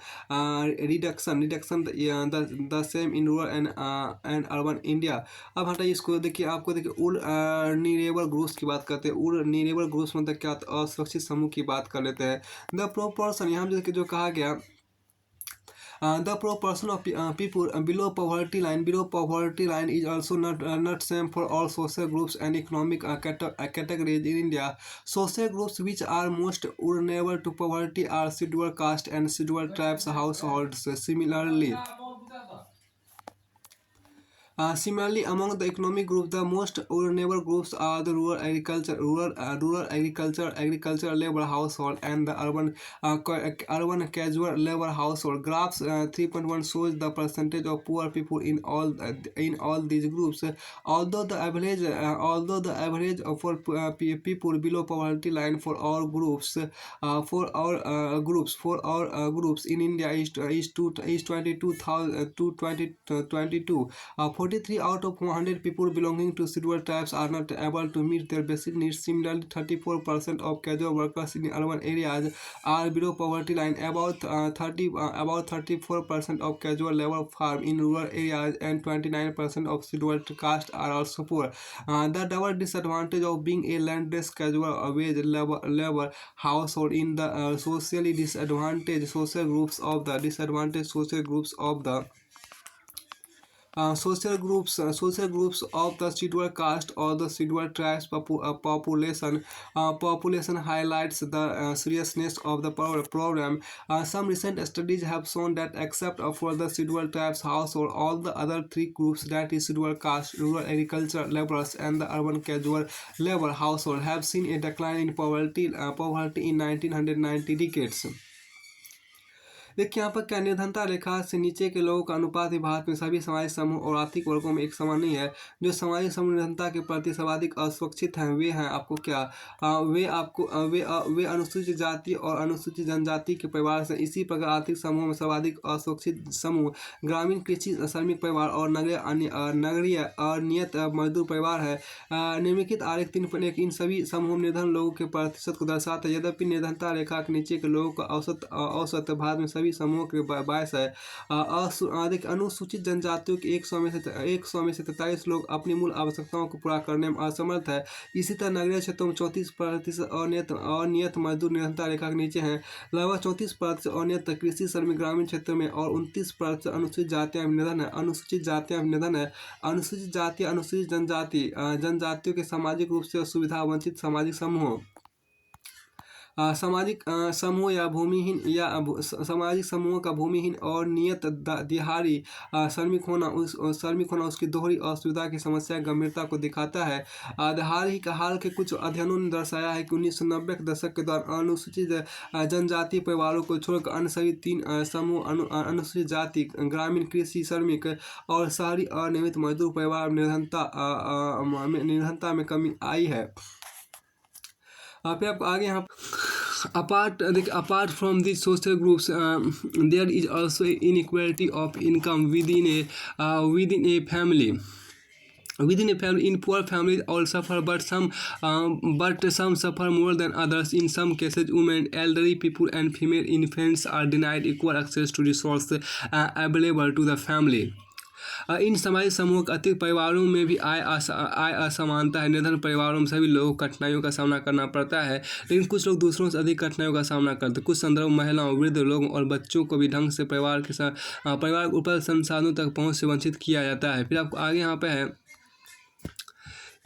the same in rural and urban India. अब हटाइए इसको। देखिए आपको देखिए न्यूरेबल ग्रुप्स बात करते हैं। न्यूरेबल ग्रुप्स मतलब क्या, असुरक्षित समूह की बात कर लेते हैं। द प्रोपोर्शन यहाँ जो कहा गया the proportion of people below poverty line is also not same for all social groups and economic categories in India. Social groups which are most vulnerable to poverty are scheduled caste and scheduled tribes households. Similarly, among the economic groups, the most vulnerable groups are the rural agriculture labor household and the urban casual labor household. Graphs 3.1 shows the percentage of poor people in all these groups. Although the average for people below poverty line for all groups in India is 22,000 to 2022. 43 out of 100 people belonging to scheduled tribes are not able to meet their basic needs. Similarly, 34% of casual workers in urban areas are below poverty line. About 34% of casual labor farm in rural areas and 29% of scheduled caste are also poor. The double disadvantage of being a landless casual wage labor household in the socially disadvantaged social groups of the social groups of the scheduled caste or the scheduled tribes population highlights the seriousness of the problem. Some recent studies have shown that except for the scheduled tribes household, all the other three groups, that is scheduled caste, rural agriculture laborers and the urban casual labor household, have seen a decline in poverty in 1990 decades. देखिए यहाँ पर क्या निर्धनता रेखा से नीचे के लोगों का अनुपात भी भारत में सभी सामाजिक समूह और आर्थिक वर्गों में एक समान नहीं है। जो सामाजिक समूह निर्धनता के प्रति सर्वाधिक असुरक्षित हैं वे हैं आपको क्या, वे अनुसूचित जाति और अनुसूचित जनजाति के परिवार से। इसी प्रकार आर्थिक समूह में सर्वाधिक असुरक्षित समूह ग्रामीण कृषि श्रमिक परिवार और नगरीय अनियत मजदूर परिवार है। निम्नलिखित आरेख 3.1 इन सभी समूह निर्धन लोगों के प्रतिशत को दर्शाता है। यद्यपि निर्धनता रेखा के नीचे के लोगों का औसत भारत में सभी सभी समूहों के लिए बायस है। देखिए अनुसूचित जनजातियों के 100 में से 43 लोग अपनी मूल आवश्यकताओं को पूरा करने में असमर्थ है। इसी तरह नगरीय क्षेत्रों में 34% अनियत मजदूर निरंतर रेखा के नीचे हैं। लगभग 34% अनियत कृषि श्रमिक ग्रामीण क्षेत्रों में और 29% अनुसूचित जातियां निधन है। अनुसूचित जातियां निधन है। अनुसूचित जाति अनुसूचित जनजातियों के सामाजिक रूप से सुविधा वंचित सामाजिक समूह सामाजिक समूह या भूमिहीन या सामाजिक समूहों का भूमिहीन और नियत दिहाड़ी श्रमिक होना उसकी दोहरी असुविधा की समस्या गंभीरता को दिखाता है। हाल के कुछ अध्ययनों ने दर्शाया है कि 1990 के दशक के दौरान अनुसूचित जनजातीय परिवारों को छोड़कर अन्य सभी 3 समूह अनुसूचित जाति, ग्रामीण कृषि श्रमिक और शहरी अनियमित मजदूर परिवार निरंतरता में कमी आई है। फिर आपको आगे यहाँ apart from these social groups, there is also inequality of income within a family. Within a family, in poor families all suffer, but some suffer more than others. In some cases, women, elderly people, and female infants are denied equal access to resources available to the family. इन सामाजिक समूहों के अतिरिक्त परिवारों में भी आय असमानता है। निर्धन परिवारों में सभी लोगों को कठिनाइयों का सामना करना पड़ता है, लेकिन कुछ लोग दूसरों से अधिक कठिनाइयों का सामना करते हैं। कुछ संदर्भ महिलाओं, वृद्ध लोगों और बच्चों को भी ढंग से परिवार के ऊपर संसाधनों तक पहुँच से वंचित किया जाता है। फिर आपको आगे यहाँ पे है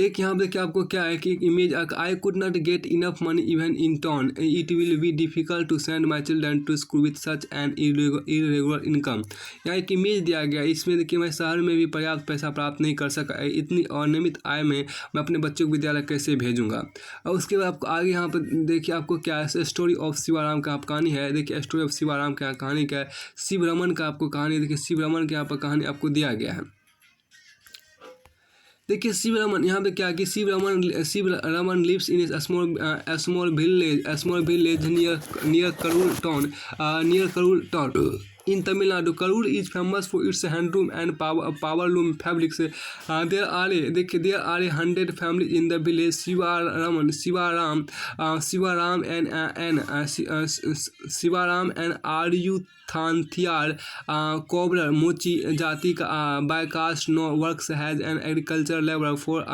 एक यहाँ पे क्या आपको क्या है कि image I could not get enough money even in town, it will be difficult to send my children to school with such an irregular income. यहाँ एक इमेज दिया गया, इसमें देखिए मैं शहर में भी पर्याप्त पैसा प्राप्त नहीं कर सका, इतनी अनियमित आय में मैं अपने बच्चों को विद्यालय कैसे भेजूँगा। और उसके बाद आपको आगे यहाँ पर देखिए आपको क्या है स्टोरी ऑफ शिवाराम का कहानी है। देखिए स्टोरी ऑफ शिवाराम का कहानी क्या है, शिव रमन का आपको कहानी, देखिए शिव रमन के यहाँ पर कहानी आपको दिया गया है। देखिए शिव रमन यहाँ पे क्या कि Shiv Raman lives in small village near Karur town in Tamil Nadu. Karur is famous for its handloom and powerloom fabrics. There are 100 families in the village. Shivaram and Aryuthanthiyar cobbler Mochi Jati by caste no works has an agricultural labor for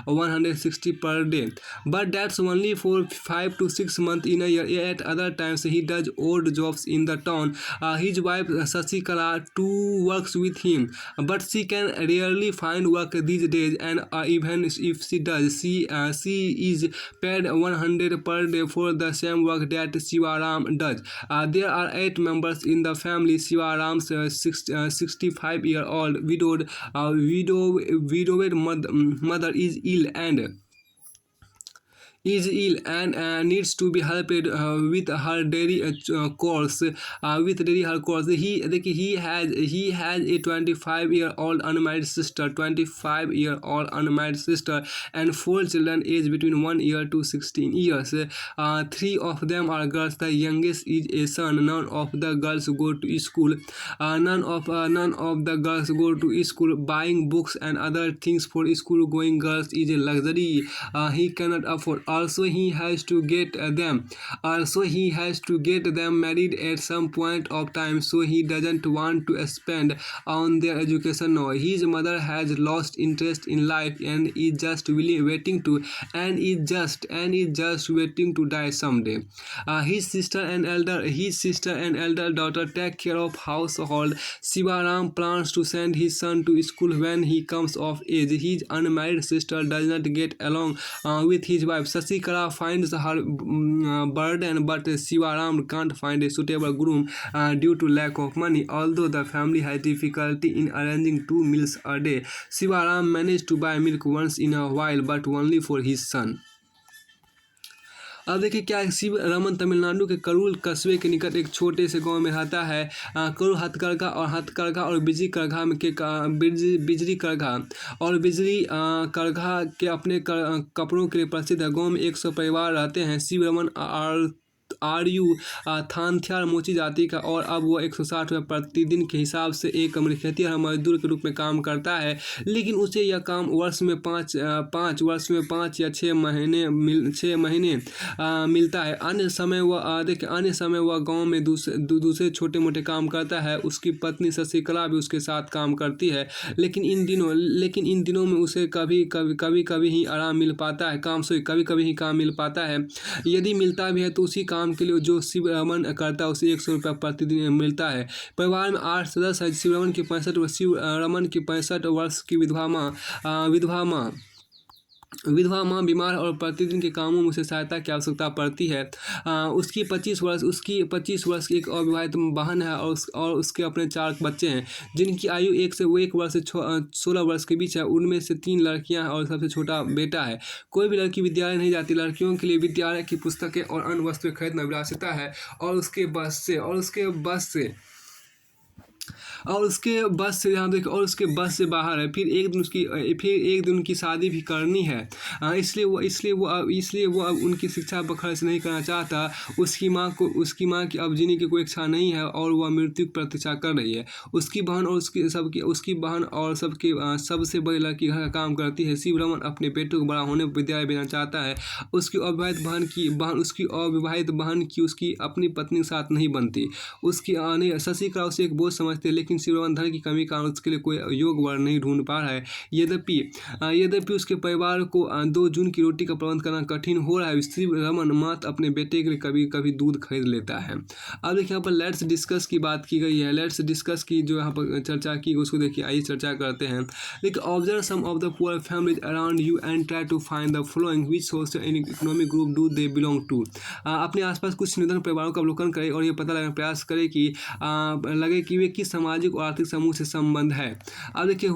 160 per day. But that's only for 5 to 6 months in a year. At other times he does odd jobs in the town. His wife Sasikala too works with him, but she can rarely find work these days, and even if she does, she is paid 100 per day for the same work that Shivaram does. There are 8 members in the family. Shivaram's 65-year-old widowed mother is ill and needs to be helped with her daily chores. He has a 25-year-old unmarried sister, and 4 children aged between 1 year to 16 years. 3 of them are girls. The youngest is a son. None of the girls go to school. None of the girls go to school. Buying books and other things for school-going girls is a luxury he cannot afford. Also, he has to get them married at some point of time, so he doesn't want to spend on their education now. His mother has lost interest in life and is just waiting to die someday. His sister and elder daughter take care of household. Shivaram plans to send his son to school when he comes of age. His unmarried sister does not get along with his wife. Sasikala finds her burden, but Shivaram can't find a suitable groom due to lack of money. Although the family has difficulty in arranging 2 meals a day, Shivaram managed to buy milk once in a while, but only for his son. अब देखिए क्या है, शिव रमन तमिलनाडु के करूल कस्बे के निकट एक छोटे से गांव में रहता है। करूल हथकरघा और बिजली करघा के अपने कपड़ों के लिए प्रसिद्ध है। गांव में 100 परिवार रहते हैं। शिव रमन आर्यू थानथ्यार मोची जाति का, और अब वह 160 रुपये प्रतिदिन के हिसाब से एक खेतिहर मजदूर के रूप में काम करता है। लेकिन उसे यह काम वर्ष में 5 या 6 महीने मिलता है। अन्य समय वह गांव में दूसरे छोटे मोटे काम करता है। उसकी पत्नी शशिकला भी उसके साथ काम करती है, लेकिन इन दिनों में उसे कभी ही आराम मिल पाता है, कभी कभी ही काम मिल पाता है। यदि मिलता भी है तो उसी काम के लिए जो शिव रमन करता है उसे 100 रुपये प्रतिदिन मिलता है। परिवार में 8 सदस्य है। शिव रमन की 65 वर्ष की विधवा माँ बीमार और प्रतिदिन के कामों में उसे सहायता की आवश्यकता पड़ती है। उसकी 25 वर्ष की एक अविवाहित बहन है, और उसके अपने 4 बच्चे हैं, जिनकी आयु 1 वर्ष से 16 वर्ष के बीच है। उनमें से 3 लड़कियां हैं और सबसे छोटा बेटा है। कोई भी लड़की विद्यालय नहीं जाती। लड़कियों के लिए विद्यालय की पुस्तकें और अन्य वस्तुएं खरीदना विलासिता है, और उसके बस से बाहर है। फिर एक दिन उनकी शादी भी करनी है। इसलिए वो अब उनकी शिक्षा पर खर्च नहीं करना चाहता। उसकी माँ की अब जीने की कोई इच्छा नहीं है, और वह मृत्यु की प्रतीक्षा कर रही है। उसकी बहन और सबसे बड़ी लड़की घर का काम करती है। शिव रमन अपने बेटों को बड़ा होने पर विद्यालय भेजना चाहता है। उसकी अविवाहित बहन की उसकी अपनी पत्नी के साथ नहीं बनती। शशिकला उसे एक बोझ समझते हैं, लेकिन शिव रमन धन की कमी के कारण उसके लिए कोई योग्य वर नहीं ढूंढ पा रहा है। यद्यपि उसके परिवार को 2 जून की रोटी का प्रबंध करना कठिन हो रहा है। शिव रमन मात्र अपने बेटे के लिए कभी कभी दूध खरीद लेता है। अब देखिए यहाँ पर लेट्स डिस्कस की बात की गई है। लेट्स डिस्कस की जो यहाँ पर चर्चा की उसको देखिए, आइए चर्चा करते हैं। देखिए, observe some of the poor families around you and try to find the following which social and economic group do they belong to. अपने आसपास कुछ निर्धन परिवारों का अवलोकन करें और ये पता लगाने का प्रयास करें कि वे किस सामाजिक और आर्थिक समूह से संबंध है। अब देखिए,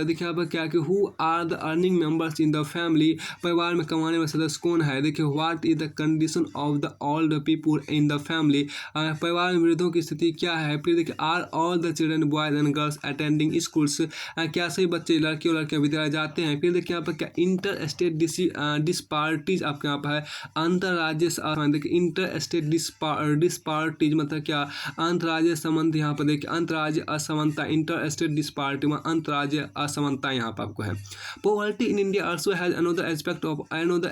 देखिए यहाँ पर क्या कि who are the earning members in the family. परिवार में कमाने वाले सदस्य कौन है। देखिए, what is the condition of the old people in the family. परिवार में वृद्धों की स्थिति क्या है। फिर देखिए, are all the children boys and girls attending schools. क्या सही बच्चे लड़के और लड़कियां विद्यालय जाते हैं। फिर देखिए यहाँ पर क्या इंटर स्टेट डिस्पार्टीज आपके यहाँ पर है। अंतरराज्य देखिए, इंटर स्टेट डिस्पार्टीज मतलब क्या, अंतर्राज्यीय संबंध। यहाँ पर देखिए, अंतर्राज्यीय असमानता, इंटर स्टेट डिस्पारिटी में अंतर्राज्यीय असमानता यहाँ पर आपको है। Poverty in India also has another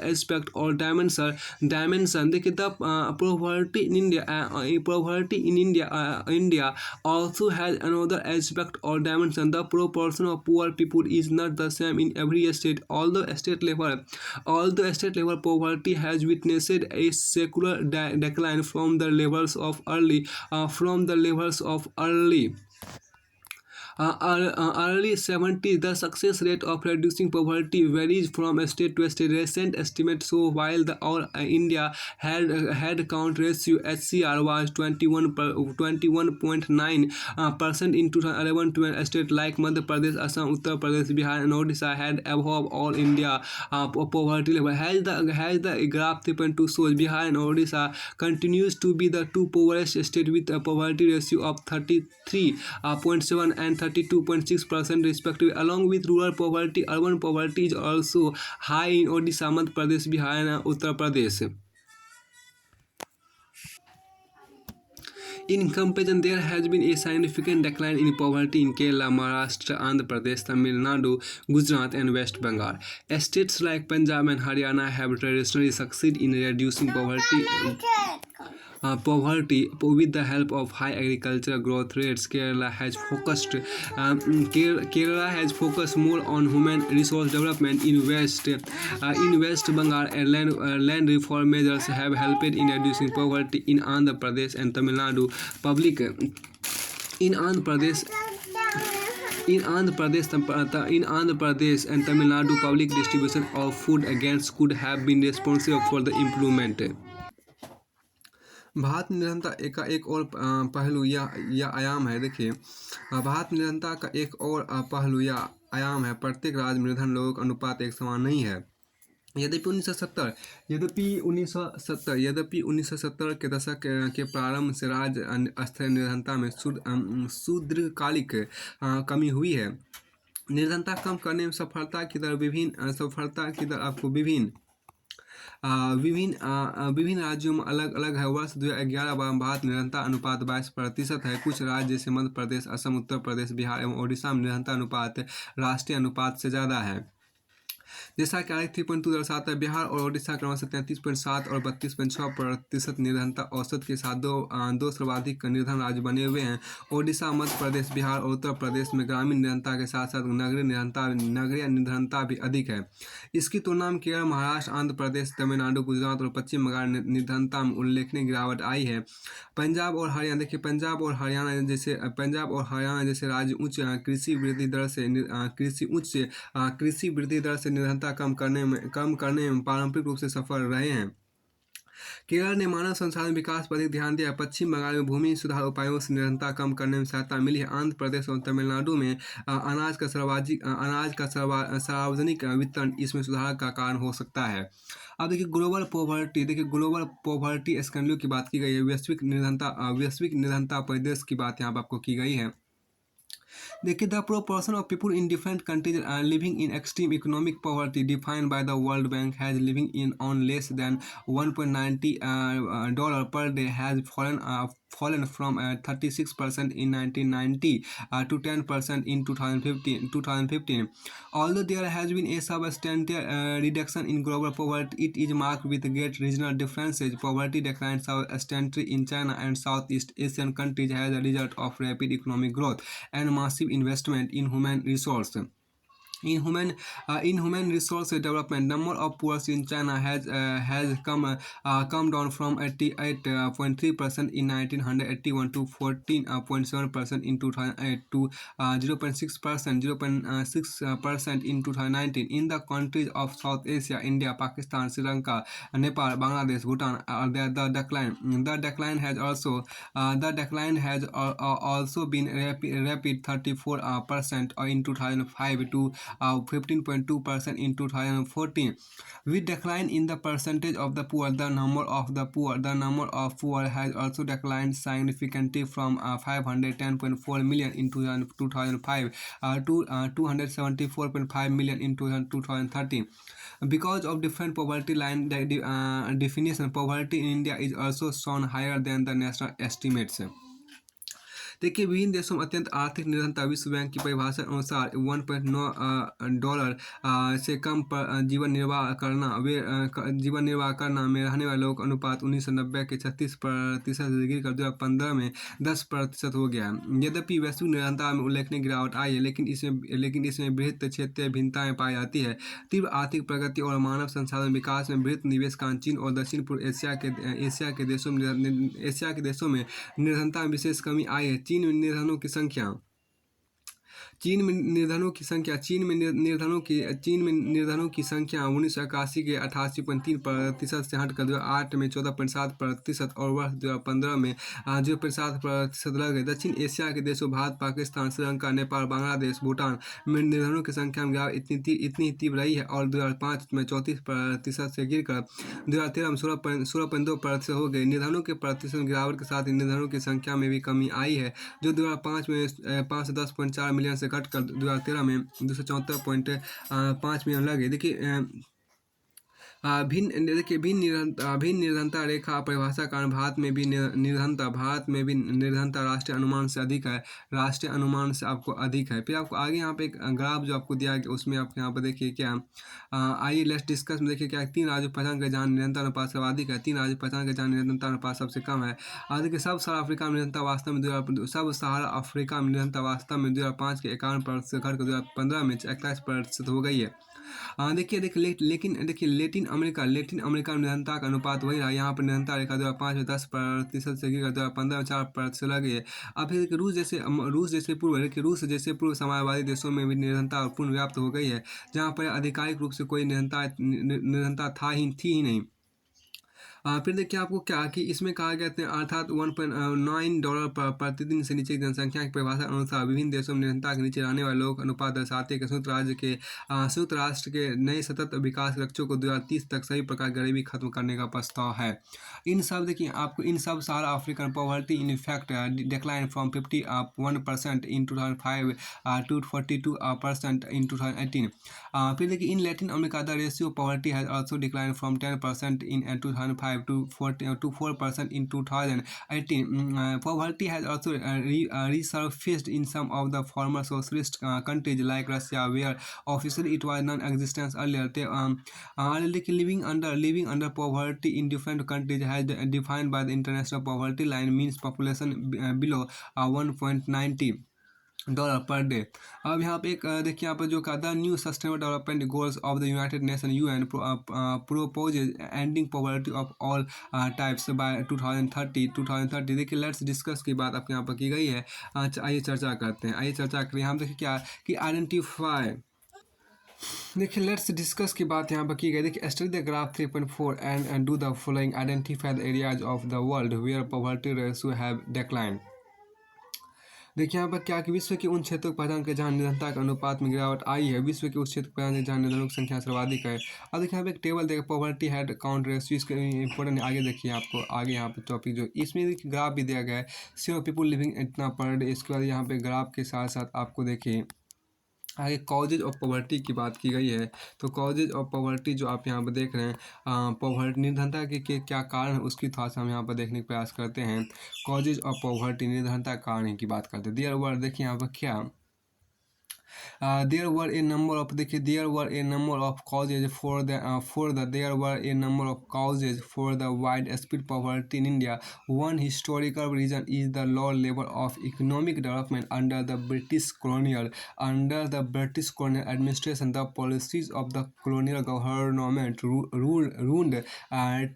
aspect और डायमेंशन। देखिए, the poverty in India also has another aspect or dimension. The proportion of poor people is not the same in every state. Although state level poverty has witnessed a secular decline from the levels of early 70s. The success rate of reducing poverty varies from state to state. Recent estimates show while the all India head count ratio HCR was 21.9% in 2011, to a state like Madhya Pradesh, Assam, Uttar Pradesh, Bihar, and Odisha had above all India poverty level. Has the graph 3.2 shows, Bihar and Odisha continues to be the 2 poorest states with a poverty ratio of 33.7 and 32.6% respectively. Along with rural poverty, urban poverty is also high in Odisha, Madhya Pradesh, Bihar, and Uttar Pradesh. In comparison, there has been a significant decline in poverty in Kerala, Maharashtra, Andhra Pradesh, Tamil Nadu, Gujarat, and West Bengal. States like Punjab and Haryana have traditionally succeeded in reducing poverty with the help of high agricultural growth rates. Kerala has focused more on human resource development. In West Bengal, and land reform measures have helped in reducing poverty. In Andhra Pradesh and Tamil Nadu, in Andhra Pradesh and Tamil Nadu, public distribution of food against could have been responsible for the improvement. Bharat निरंतर का एक और पहलू या आयाम है। देखिए, भारत निरंतर का एक और पहलू या आयाम है। प्रत्येक राज्य में निर्धन लोगों का अनुपात एक समान नहीं है। यद्यपि 1970 के दशक के प्रारंभ से राज्य स्तरीय निर्धनता में सुदीर्घकालिक कमी हुई है। निर्धनता कम करने में सफलता की दर आपको विभिन्न विभिन्न राज्यों में अलग अलग है। वर्ष 2011 भारत निरंतर अनुपात 22% है। कुछ राज्य जैसे मध्य प्रदेश, असम, उत्तर प्रदेश, बिहार एवं ओडिशा में निरंतर अनुपात राष्ट्रीय अनुपात से ज़्यादा है। जैसा कि आरेख 3.2 दर्शाता है, बिहार और ओडिशा क्रमशः 33.7 और 32.6% निर्धनता औसत के साथ दो सर्वाधिक निर्धन राज्य बने हुए हैं। ओडिशा, मध्य प्रदेश, बिहार और उत्तर प्रदेश में ग्रामीण निर्धनता के साथ साथ नगरीय निर्धनता भी अधिक है। इसकी तुलना में केरल, महाराष्ट्र, आंध्र प्रदेश, तमिलनाडु, गुजरात और पश्चिम बंगाल निर्धनता में उल्लेखनीय गिरावट आई है। पंजाब और हरियाणा देखिए, पंजाब और हरियाणा जैसे राज्य उच्च कृषि वृद्धि दर से निर्धनता कम करने में पारंपरिक रूप से सफल रहे हैं। केरल ने मानव संसाधन विकास पर अधिक ध्यान दिया। पश्चिम बंगाल में भूमि सुधार उपायों से निर्धनता कम करने में सहायता मिली है। आंध्र प्रदेश और तमिलनाडु में अनाज का सार्वजनिक वितरण इसमें सुधार का कारण हो सकता है। अब देखिए ग्लोबल पॉवर्टी स्कैंडल की बात की गई है। वैश्विक निर्धनता परिदृश्य की बात यहाँ पर आपको की गई है। देखिए, the proportion of people in different countries living in extreme economic poverty defined by the World Bank has living in on less than $1.90 per day has fallen from 36% in 1990 to 10% in 2015. Although there has been a substantial reduction in global poverty, it is marked with great regional differences. Poverty declined substantially in China and Southeast Asian countries as a result of rapid economic growth and massive investment in human resource. In human resource development, number of poor in China has come down from 88.3% in 1981 to 14.7% in 2008 to 0.6% in 2019. In the countries of South Asia, India, Pakistan, Sri Lanka, Nepal, Bangladesh, Bhutan, the decline has also been rapid 34% in 2005 to 15.2% in 2014. With decline in the percentage of the poor, the number of poor has also declined significantly from 510.4 million in 2005 to 274.5 million in 2013. Because of different poverty line definition, poverty in India is also shown higher than the national estimates. देखिए, विभिन्न देशों में अत्यंत आर्थिक निर्धनता विश्व bank की परिभाषा अनुसार $1.9 से कम पर जीवन निर्वाह करना में रहने वाले लोगों का अनुपात 1990 के 36% से गिरकर 2015 में 10% हो गया है। यद्यपि वैश्विक निर्धनता में उल्लेखनीय गिरावट आई है, लेकिन इसमें बृहत क्षेत्रीय भिन्नताएं पाई जाती है। तीव्र आर्थिक प्रगति और मानव संसाधन विकास में बृहत निवेश का चीन और दक्षिण पूर्व एशिया के देशों में निर्धनता में विशेष कमी आई है। चीन में निर्धनों की संख्या चीन में निर्धनों की संख्या 1981 के 88.3% से हटकर 2008 में 14.7% और वर्ष 2015 में 0.7% रह गए। दक्षिण एशिया के देशों भारत, पाकिस्तान, श्रीलंका, नेपाल, बांग्लादेश, भूटान में निर्धनों की संख्या में गिरावट इतनी तीव्र रही है और 2005 में 34% से गिरकर 2013 में 16.2% हो गई। निर्धनों के प्रतिशत गिरावट के साथ ही निर्धनों की संख्या में भी कमी आई है, जो 2005 में 510.4 मिलियन से घटकर 2013 में 274.5 मिलियन लगे। देखिए, भिन्न निर्धनता रेखा परिभाषा के कारण भारत में भी निर्धनता राष्ट्रीय अनुमान से अधिक है। आपको अधिक है। फिर आपको आगे यहाँ पे एक ग्राफ जो आपको दिया गया, उसमें आप यहाँ पर देखिए क्या आइए लेट्स डिस्कस में देखिए क्या 3 राज्यों पहचान के जहाँ निर्धनता अनुपात सर्वाधिक है, 3 राज्यों पहचान के जहाँ निर्धनता अनुपात सबसे कम है। देखिए, सब सहारा अफ्रीका में निर्धनता वास्तव में 2005 के 51% से घटकर 2015 में 41% हो गई है। लेकिन लेटिन अमेरिका में निर्धनता का अनुपात वही रहा। यहाँ पर निर्धनता रेखा 2005 में 10% से गिरकर 2015 में 4% लगी है। अब फिर रूस जैसे पूर्व साम्यवादी देशों में भी निर्धनता पूर्ण व्याप्त हो गई है, जहाँ पर आधिकारिक रूप से कोई निर्धनता थी ही नहीं। फिर देखिए आपको क्या कि इसमें कहा गया था अर्थात $1.9 प्रतिदिन से नीचे की जनसंख्या की परिभाषा अनुसार विभिन्न देशों में निरंतरता के नीचे रहने वाले लोगों का अनुपात दर्शाते हैं कि संयुक्त राष्ट्र के नए सतत विकास लक्ष्यों को 2030 तक सभी प्रकार की गरीबी खत्म करने का प्रस्ताव है। इन सब देखिए आपको इन सब सारा African poverty in effect decline from 51% in 2005 to 42% in 2018। फिर देखिए in Latin America the ratio poverty has also decline from 10% in 2005 to 4% in 2018। Poverty has also resurfaced in some of the former socialist countries like Russia, where officially it was non-existent earlier. Living under poverty in different countries has defined by the international poverty line means population below 1.90 per day. अब यहाँ पे एक देखिए यहाँ पर जो कहा था new sustainable development goals of the United Nation UN proposes ending poverty of all types by 2030। देखिए लेट्स डिस्कस की बात आपके यहाँ पर की गई है। आइए चर्चा करते हैं, आइए चर्चा करें। हम देखिए क्या कि आइडेंटिफाई, देखिए लेट्स डिस्कस की बात यहाँ पर की गई। देखिए study the graph 3.4 and do the following, identify the areas of the world where poverty ratio have decline. देखिए यहाँ पर क्या कि विश्व के उन क्षेत्रों की पहचान करें जहाँ निरंतरता के अनुपात में गिरावट आई है। विश्व के उस क्षेत्र की पहचान करें जहाँ निर्धनों की संख्या सर्वाधिक है। अब देखिए यहाँ पे एक टेबल देखिए पॉवर्टी हेड काउंट रेशियो, इसके इंपॉर्टेंट आगे देखिए आपको आगे यहाँ पे टॉपिक जो इसमें देखिए ग्राफ भी दिया गया है, सिर्फ पीपुल लिविंग इतना पर डे। इसके बाद यहाँ पे ग्राफ के साथ साथ आपको देखिए आगे कॉजेज ऑफ पॉवर्टी की बात की गई है। तो कॉजेज ऑफ पॉवर्टी जो आप यहाँ पर देख रहे हैं, पॉवर्टी निर्धनता के क्या कारण है उसकी थोड़ा सा हम यहाँ पर देखने का प्रयास करते हैं। कॉजेज ऑफ पॉवर्टी निर्धनता कारण की बात करते हैं। दियर वर्ड देखिए यहाँ पर क्या there were a number of देखिए there were a number of causes for the there were a number of causes for the widespread poverty in India. One historical reason is the low level of economic development under the British colonial administration. The policies of the colonial government ruined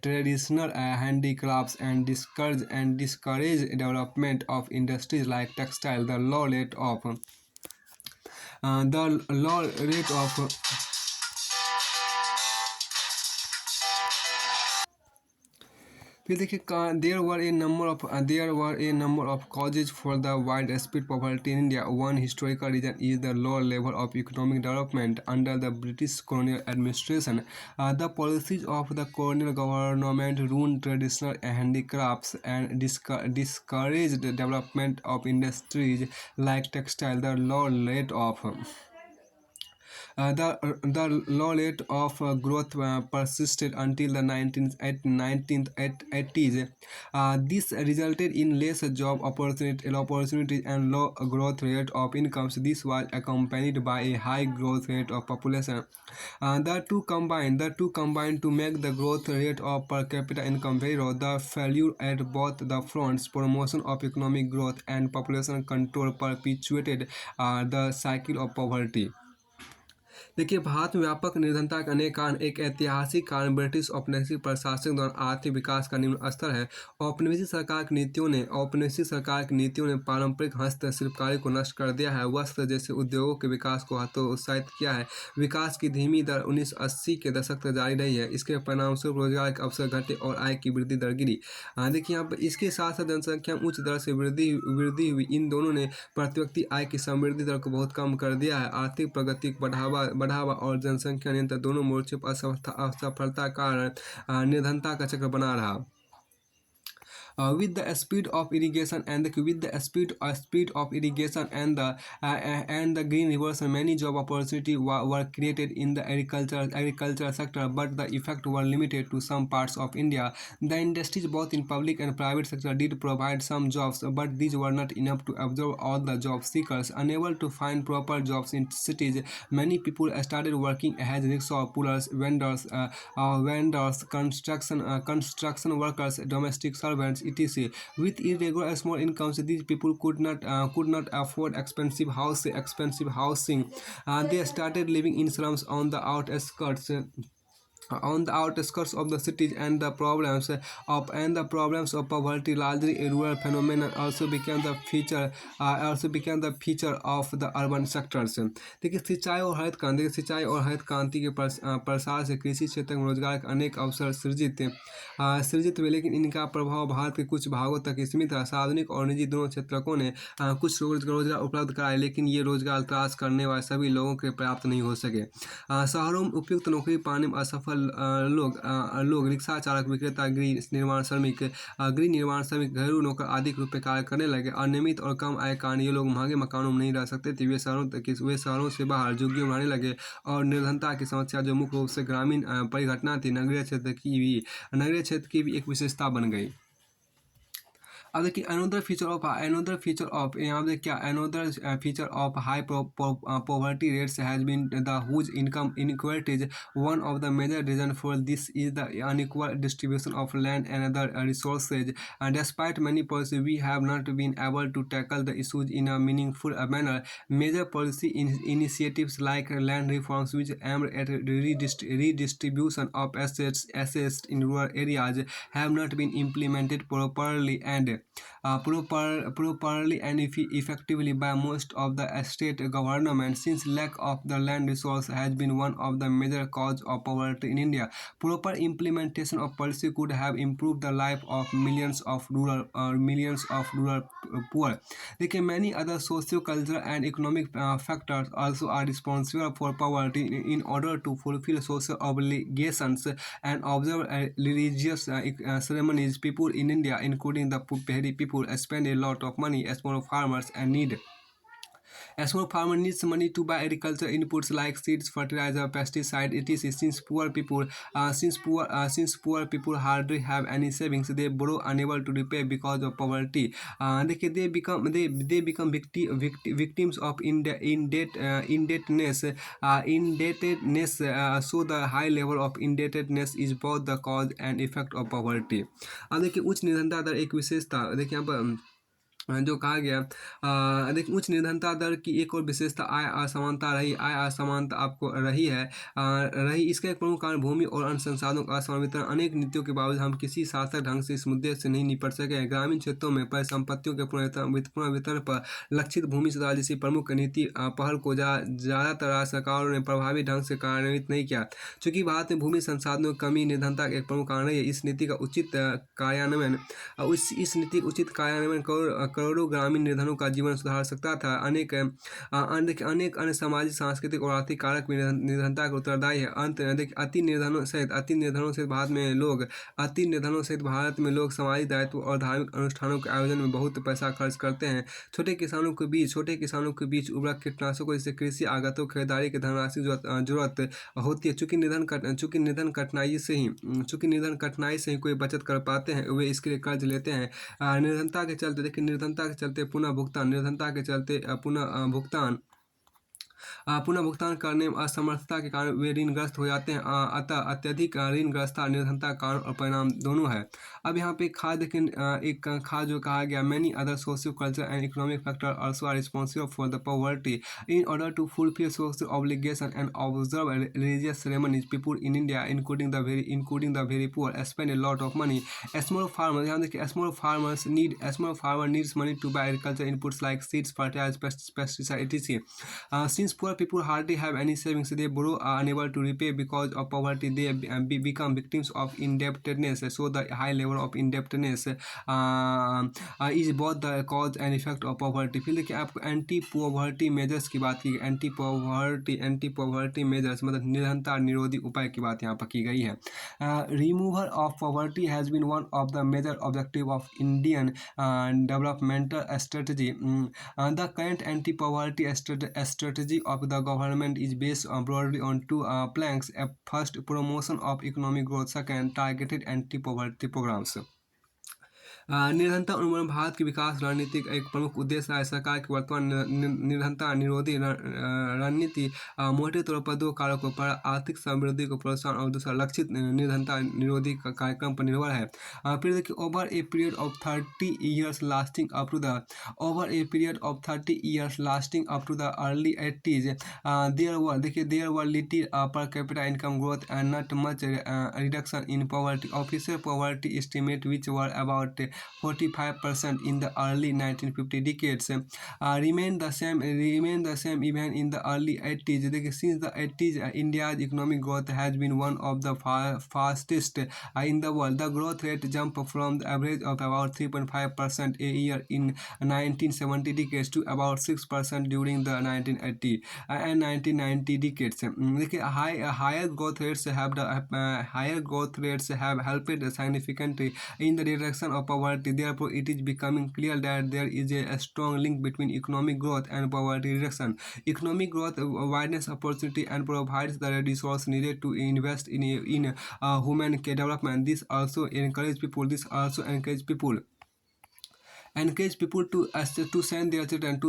traditional handicrafts and discouraged development of industries like textile. The low rate of फिर देखिए there were a number of causes for the widespread poverty in India. One historical reason is the low level of economic development under the British colonial administration. The policies of the colonial government ruined traditional handicrafts and discouraged the development of industries like textile. The low rate of growth persisted until the 1980s. This resulted in less job opportunities and low growth rate of incomes. This was accompanied by a high growth rate of population. The two combined to make the growth rate of per capita income very low. The failure at both the fronts, promotion of economic growth and population control, perpetuated the cycle of poverty. देखिए भारत में व्यापक निर्धनता के अनेक कारण, एक ऐतिहासिक कारण ब्रिटिश औपनिवेशिक प्रशासन द्वारा आर्थिक विकास का निम्न स्तर है। औपनिवेशिक सरकार की नीतियों ने पारंपरिक हस्तशिल्पकारी को नष्ट कर दिया है, वस्त्र जैसे उद्योगों के विकास को हतोत्साहित किया है। विकास की धीमी दर 1980 के दशक तक जारी रही है। इसके परिणामस्वरूप रोजगार के अवसर घटे और आय की वृद्धि दर गिरी। देखिए यहाँ पर इसके साथ साथ जनसंख्या में उच्च दर से वृद्धि हुई। इन दोनों ने प्रति व्यक्ति आय की समृद्धि दर को बहुत कम कर दिया है। आर्थिक प्रगति को बढ़ावा और जनसंख्या नियंत्रण दोनों मोर्चे पर असफलता कारण निर्धनता का चक्र बना रहा। With the speed of irrigation and the green revolution, many job opportunities were created in the agricultural sector, but the effect were limited to some parts of India. The industries, both in public and private sector, did provide some jobs, but these were not enough to absorb all the job seekers. Unable to find proper jobs in cities, many people started working as rickshaw pullers, vendors, construction workers, domestic servants, etc. With irregular small incomes, these people could not afford expensive housing. They started living in slums on the outskirts. on the outskirts of the cities, and the problems of poverty, largely a rural phenomenon, also became the feature of the urban sectors. देखिए सिंचाई और हरित क्रांति के प्रसार से कृषि क्षेत्र में रोजगार के अनेक अवसर सृजित हुए, लेकिन इनका प्रभाव भारत के कुछ भागों तक सीमित रहा। सार्वजनिक और निजी दोनों क्षेत्रकों ने कुछ रोजगार उपलब्ध कराए, लेकिन ये रोजगार तलाश करने वाले सभी लोगों के पर्याप्त नहीं हो सके। शहरों में उपयुक्त नौकरी पाने में असफल लोग रिक्शा चालक, विक्रेता, गृह निर्माण श्रमिक, घरेलू नौकर आदि के रूप में कार्य करने लगे। अनियमित और कम आय कारण ये लोग महंगे मकानों में नहीं रह सकते थे। वे शहरों से बाहर झुग्गियां बनाने लगे, और निर्धनता की समस्या, जो मुख्य रूप से ग्रामीण परिघटना थी, नगरीय क्षेत्र की भी एक विशेषता बन गई। अब देखिए अनदर फीचर ऑफ यहाँ पे क्या another feature of high poverty rates has been the huge income inequalities. One of the major reason for this is the unequal distribution of land and other resources. Despite many policies, we have not been able to tackle the issues in a meaningful manner. Major policy initiatives like land reforms, which aim at redistribution of assets in rural areas, have not been implemented properly and effectively by most of the state government. Since lack of the land resource has been one of the major causes of poverty in India, proper implementation of policy could have improved the life of millions of rural poor. देखिए many other socio-cultural and economic factors also are responsible for poverty. In order to fulfill social obligations and observe religious ceremonies, people in India, including the Pehri people, spend a lot of money. Small farmer needs money to buy agriculture inputs like seeds, fertilizer, pesticide, etc. Since poor people hardly have any savings, they borrow unable to repay because of poverty. देखिए they become victims of indebtedness. So the high level of indebtedness is both the cause and effect of poverty. अब देखिए उच्च निर्धनता दर एक विशेषता, देखिए यहाँ पर जो कहा गया, देखिए उच्च निर्धनता दर की एक और विशेषता आय असमानता आपको रही। इसका एक प्रमुख कारण भूमि और अन्य संसाधनों का असमान वितरण। अनेक नीतियों के बावजूद हम किसी सार्थक ढंग से इस मुद्दे से नहीं निपट सके हैं। ग्रामीण क्षेत्रों में परिसंपत्तियों के पुनर्वितरण पर लक्षित भूमि सुधार जैसी प्रमुख नीति पहल को ज़्यादातर राज्य सरकारों ने प्रभावी ढंग से कार्यान्वित नहीं किया। चूँकि भारत में भूमि संसाधनों की कमी निर्धनता का एक प्रमुख कारण है, इस नीति का उचित कार्यान्वयन करोड़ों ग्रामीण निर्धनों का जीवन सुधार सकता था। अनेक अन्य सामाजिक, सांस्कृतिक और आर्थिक कारक भी निर्धनता के उत्तरदायी है। अति निर्धनों सहित भारत में लोग सामाजिक दायित्व और धार्मिक अनुष्ठानों के आयोजन में बहुत पैसा खर्च करते हैं। छोटे किसानों के बीच उर्वरक, कीटनाशकों जैसे कृषि आगतों, खरीदारी की धनराशि जरूरत होती है। चूँकि निधन कठिनाई से ही कोई बचत कर पाते हैं, वे इसके लिए कर्ज लेते हैं। निर्धनता के चलते पुनः भुगतान करने में असमर्थता के कारण वे ऋणग्रस्त हो जाते हैं। अतः अत्यधिक ऋणग्रस्तता निर्धनता का कारण और परिणाम दोनों है। अब यहाँ पे एक खाद जो कहा गया, many other socio culture and economic factor also are responsible for the poverty. In order to fulfil social obligation and observe religious ceremonies, people in India including the very poor spend a lot of money. Small farmer, यहाँ देखिए small farmer needs money to buy agriculture inputs like seeds, fertiliser, pesticide etc. Since poor people hardly have any savings, they borrow are unable to repay because of poverty. They become victims of indebtedness. So the high level of indebtedness is both the cause and effect of poverty. फिर देखिए आपको anti poverty measures की बात की, anti poverty measures मतलब निर्धनता निरोधी उपाय की बात यहाँ पर की गई है। Removal of poverty has been one of the major objective of Indian developmental strategy. The current anti-poverty strategy of the government is based broadly on two planks. First, promotion of economic growth. Second, targeted anti-poverty programs. निर्धनता उन्मूलन भारत की विकास रणनीति का एक प्रमुख उद्देश्य है। सरकार की वर्तमान निर्धनता निरोधी रणनीति मोटे तौर पर दो कारकों पर, आर्थिक समृद्धि को प्रोत्साहन और दूसरा लक्षित निर्धनता निरोधी कार्यक्रम पर निर्भर है। फिर देखिए, over a period of 30 years lasting up to the over a period of 30 years lasting up to the early 80s, there were little per capita income growth and not much reduction in poverty. Official poverty estimate which were about 45% in the early 1950 decades remain the same even in the early 80s. Since the 80s, India's economic growth has been one of the fastest in the world. The growth rate jumped from the average of about 3.5% a year in 1970 decades to about 6% during the 1980 and 1990 decades. देखिए, higher growth rates have helped significantly in the reduction of poverty. Therefore, it is becoming clear that there is a strong link between economic growth and poverty reduction. Economic growth widens opportunity and provides the resources needed to invest in human development. This also encourages people to send their children,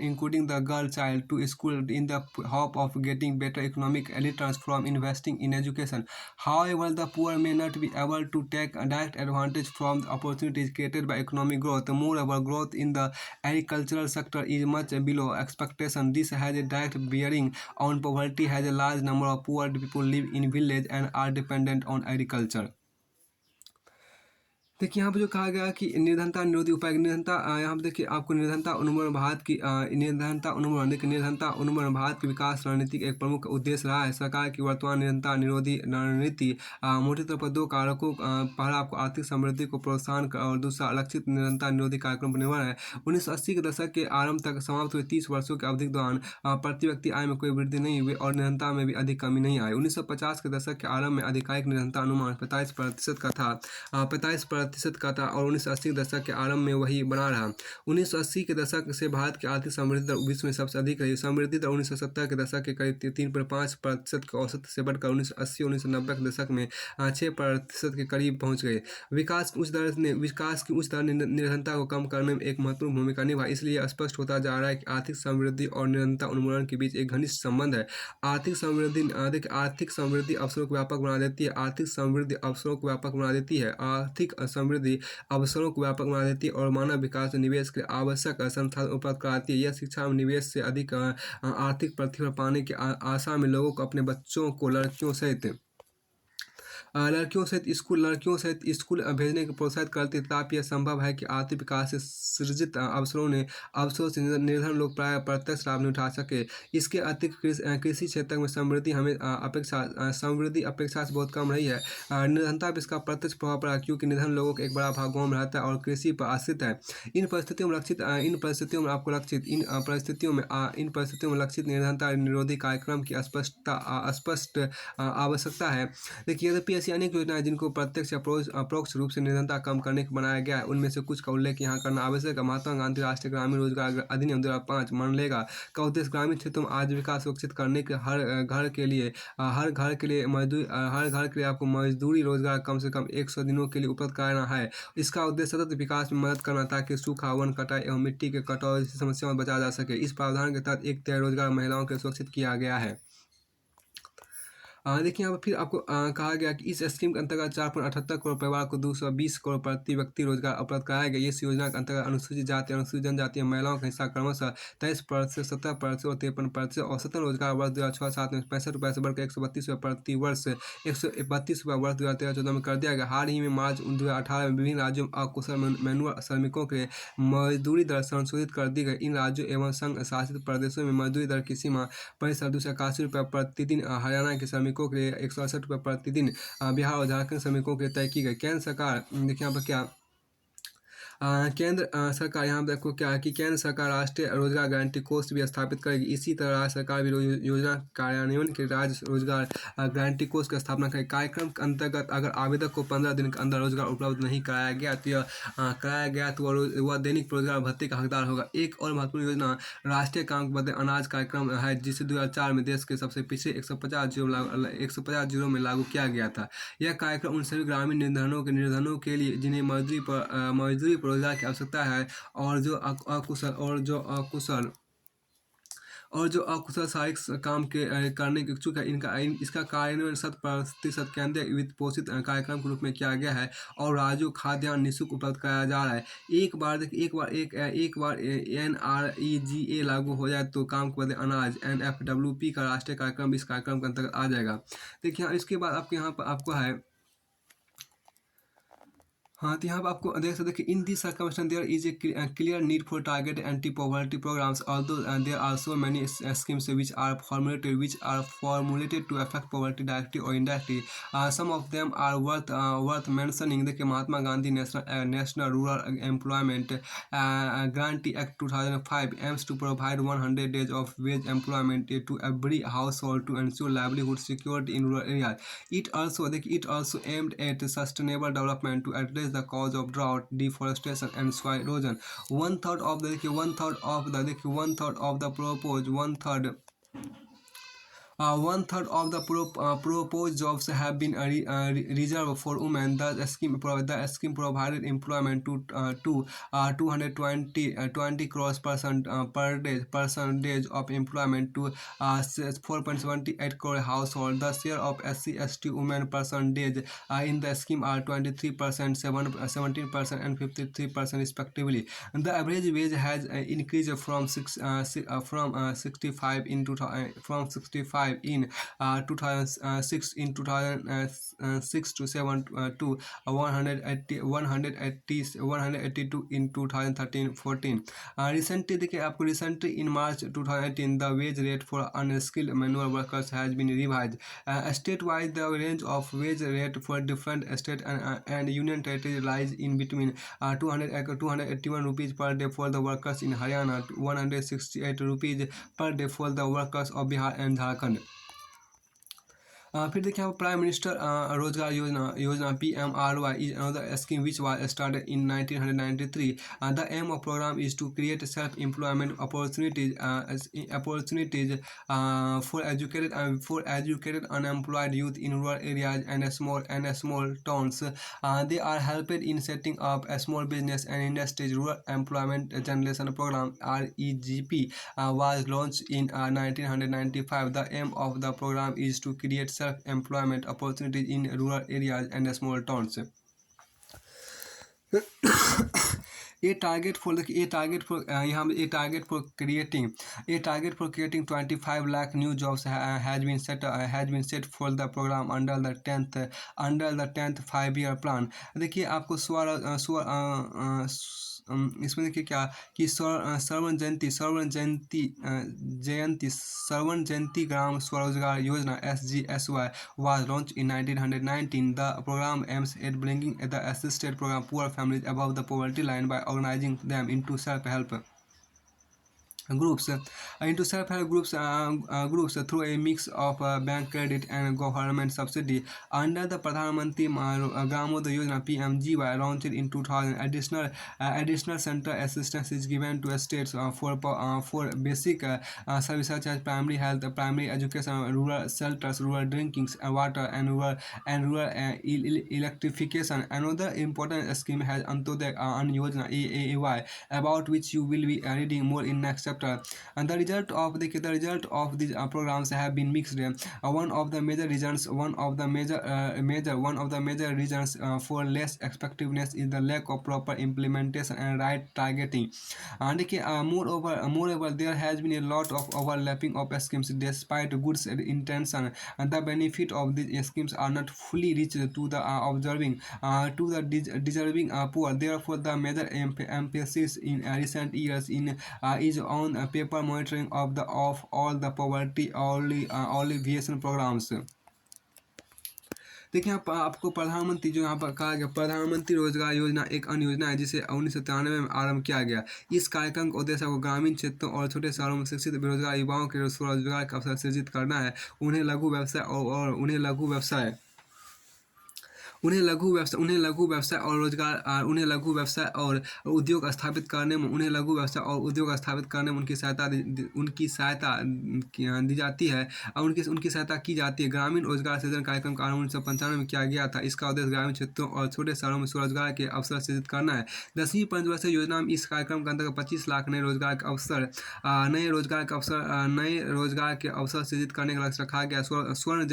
including the girl child, to school in the hope of getting better economic returns from investing in education. However, the poor may not be able to take direct advantage from the opportunities created by economic growth. Moreover, growth in the agricultural sector is much below expectation. This has a direct bearing on poverty, as a large number of poor people live in villages and are dependent on agriculture. देखिए, यहाँ पे जो कहा गया कि निर्धनता निरोधी उपाय, यहाँ पे देखिए आपको निर्धनता उन्मूलन भारत की निर्धनता उन्मूलन भारत की विकास रणनीति का एक प्रमुख उद्देश्य रहा है। सरकार की वर्तमान निर्धनता निरोधी रणनीति मोटे तौर पर दो कारकों, पहला आपको आर्थिक समृद्धि को प्रोत्साहन और दूसरा लक्षित निर्धनता निरोधी कार्यक्रम पर निर्भर है। 1980 के दशक के आरंभ तक समाप्त हुए 30 वर्षों की अवधि के दौरान प्रति व्यक्ति आय में कोई वृद्धि नहीं हुई और निर्धनता में भी अधिक कमी नहीं आई। 1950 के दशक के आरंभ में आधिकारिक निर्धनता अनुमान 45% का था, 45% का था और 1980 के दशक के आरंभ में वही बना रहा। 1980 के दशक से भारत की आर्थिक समृद्धि दर विश्व में सबसे अधिक रही। समृद्धि दर 1970 के दशक के करीब 3.5% के औसत से बढ़कर 1980-1990 के दशक में 6% के करीब पहुंच गए। विकास की उच्च दर ने निर्धनता को कम करने में एक महत्वपूर्ण भूमिका निभाई। इसलिए यह स्पष्ट होता जा रहा है कि आर्थिक समृद्धि और निर्धनता उन्मूलन के बीच एक घनिष्ठ संबंध है। आर्थिक समृद्धि अवसरों को व्यापक बना देती है। आर्थिक समृद्धि अवसरों को व्यापक बना देती है और मानव विकास में निवेश के लिए आवश्यक संसाधन उपलब्ध कराती है। यह शिक्षा में निवेश से अधिक आर्थिक प्रतिफल पाने की आशा में लोगों को अपने बच्चों को लड़कियों सहित स्कूल भेजने को प्रोत्साहित करती है। तथापि यह संभव है कि आर्थिक विकास से सृजित अवसरों से निर्धन लोग प्राय प्रत्यक्ष लाभ नहीं उठा सके। इसके अतिरिक्त कृषि क्षेत्र में समृद्धि अपेक्षा से बहुत कम रही है। निर्धनता पर इसका प्रत्यक्ष प्रभाव पड़ा क्योंकि निर्धन लोगों का एक बड़ा भाग गाँव में रहता है और कृषि पर आश्रित है। इन परिस्थितियों में लक्षित निर्धनता निरोधी कार्यक्रम की स्पष्ट आवश्यकता है। देखिए, यद्यपि ऐसी अनेक योजनाएं जिनको प्रत्यक्ष या अप्रोक्ष रूप से निर्धनता कम करने को बनाया गया है, उनमें से कुछ का उल्लेख यहाँ करना आवश्यक है। महात्मा गांधी राष्ट्रीय ग्रामीण रोजगार अधिनियम 2005 मनरेगा का उद्देश्य ग्रामीण क्षेत्रों में आजीविका सुरक्षित करने के हर घर के लिए आपको मजदूरी रोजगार कम से कम 100 दिनों के लिए उपलब्ध कराना है। इसका उद्देश्य सतत विकास में मदद करना ताकि सूखा, वन कटाई एवं मिट्टी के कटाव जैसी समस्याओं से बचा जा सके। इस प्रावधान के तहत एक तय रोजगार महिलाओं के लिए सुरक्षित किया गया है। देखिए, यहाँ पर फिर आपको कहा गया कि इस स्कीम के अंतर्गत 4.78 करोड़ परिवार को 220 करोड़ प्रति व्यक्ति रोजगार उपलब्ध कराया गया। इस योजना के अंतर्गत अनुसूचित जाति, अनुसूचित जनजाति महिलाओं का हिस्सा क्रमशः 23%, 17% और 53%। औसतन रोजगार वर्ष 2006-07 में 65 रुपये से बढ़कर 132 रुपये प्रति वर्ष 132 रुपये वर्ष 2013-14 में कर दिया गया। हाल ही में मार्च 2018 में विभिन्न राज्यों में अकुशल मैनुअल श्रमिकों के मजदूरी दर संशोधित कर दी गई। इन राज्यों एवं संघ शासित प्रदेशों में मजदूरी दर की सीमा 281 रुपये प्रतिदिन, हरियाणा के श्रमिकों के लिए 168 रुपये प्रतिदिन, बिहार और झारखंड श्रमिकों के लिए तय की गई। केंद्र सरकार देखिए यहाँ पर क्या केंद्र सरकार यहाँ पे देखो क्या है कि केंद्र सरकार राष्ट्रीय रोजगार गारंटी कोष भी स्थापित करेगी। इसी तरह राज्य सरकार भी योजना कार्यान्वयन के राज्य रोजगार गारंटी कोष की स्थापना करेगी। कार्यक्रम के अंतर्गत अगर आवेदक को 15 दिन के अंदर रोजगार उपलब्ध नहीं कराया गया तो वह दैनिक रोजगार भत्ते का हकदार होगा। एक और महत्वपूर्ण योजना राष्ट्रीय काम के बदले अनाज कार्यक्रम है, जिसे 2004 में देश के सबसे पिछड़े 150 जिलों में लागू किया गया था। यह कार्यक्रम उन सभी ग्रामीण निर्धनों के लिए जिन्हें मजदूरी पर रोजगार की आवश्यकता है और जो अकुशल शारीरिक काम करने के इच्छुक है। इसका कार्यान्वयन 100% केंद्रीय वित्त पोषित कार्यक्रम के रूप में किया गया है और राज्यों खाद्यान्न निःशुल्क उपलब्ध कराया जा रहा है। एक बार NREGA लागू हो जाए तो काम के बदले अनाज NFWP का राष्ट्रीय कार्यक्रम इस कार्यक्रम के अंतर्गत आ जाएगा। देखिए इसके बाद आपके यहाँ पर आपको है, हाँ, तो यहाँ पर आपको देख सकते हैं कि in this circumstance there is a clear need for target anti poverty programmes although there are so many schemes which are formulated to affect poverty directly or indirectly. Some of them are worth mentioning. देखिए Mahatma Gandhi National Rural Employment Guarantee Act 2005 aims to provide 100 days of wage employment to every household to ensure livelihood security in rural areas. It also aimed at sustainable development to address the cause of drought, deforestation, and soil erosion. One third of the proposed one third of the proposed jobs have been reserved for women. The scheme provided employment to 220 crores percentage of employment to 4.78 crore household. The share of SC/ST women percentage in the scheme are 23%, 17%, and 53% respectively. The average wage has increased from 65 in 2006 in 2006 to 182 in 2013-14. Recently in March 2018 the wage rate for unskilled manual workers has been revised. Statewide the range of wage rate for different state and union territories lies in between 281 rupees per day for the workers in Haryana, 168 rupees per day for the workers of Bihar and Jharkhand. फिर देखिए prime minister रोजगार योजना PMRY is another scheme which was started in 1993. The aim of program is to create self-employment opportunities for educated unemployed youth in rural areas and small towns. They are helped in setting up a small business and industries. Rural Employment Generation Program REGP was launched in 1995. The aim of the program is to create self-employment opportunities in rural areas and small towns. A target for creating 25 lakh new jobs has been set for the program under the 10th 5-year plan. देखिए आपको इसमें देखिए क्या कि श्रवण जयंती ग्राम स्वरोजगार योजना SGSY was launched in 1919. The program aims at bringing the assisted program poor families above the poverty line by organizing them into self-help groups through a mix of bank credit and government subsidy. Under the Pradhan Mantri Gramodaya Yojana PMGY launched in 2000, additional central assistance is given to states for basic services such as primary health, primary education, rural shelters, rural drinking water, and rural electrification. Another important scheme has Antyodaya Ann Yojana AAY, about which you will be reading more in next chapter. And the result of these programs have been mixed. One of the major reasons for less effectiveness is the lack of proper implementation and right targeting. And moreover, there has been a lot of overlapping of schemes. Despite good intention, the benefit of these schemes are not fully reached to the deserving poor. Therefore, the major emphasis in recent years is on paper monitoring of all the poverty alleviation programs. देखिए यहाँ पर आपको प्रधानमंत्री जो यहाँ पर कहा गया, प्रधानमंत्री रोजगार योजना एक अन्य योजना है जिसे 1993 में आरंभ किया गया। इस कार्यक्रम का उद्देश्य को ग्रामीण क्षेत्रों और छोटे शहरों में शिक्षित बेरोजगार युवाओं के स्वरोजगार का अवसर सृजित करना है। उन्हें लघु व्यवसाय और उन्हें लघु व्यवसाय और उद्योग स्थापित करने में दी जाती है और उनकी सहायता की जाती है। ग्रामीण रोजगार सृजन कार्यक्रम का आरंभ 1995 में किया गया था। इसका उद्देश्य ग्रामीण क्षेत्रों और छोटे शहरों में स्वरोजगार के अवसर सृजित करना है। 10वीं पंचवर्षीय योजना में इस कार्यक्रम के अंतर्गत 25 लाख नए रोजगार के अवसर सृजित करने का लक्ष्य रखा गया। स्वर्ण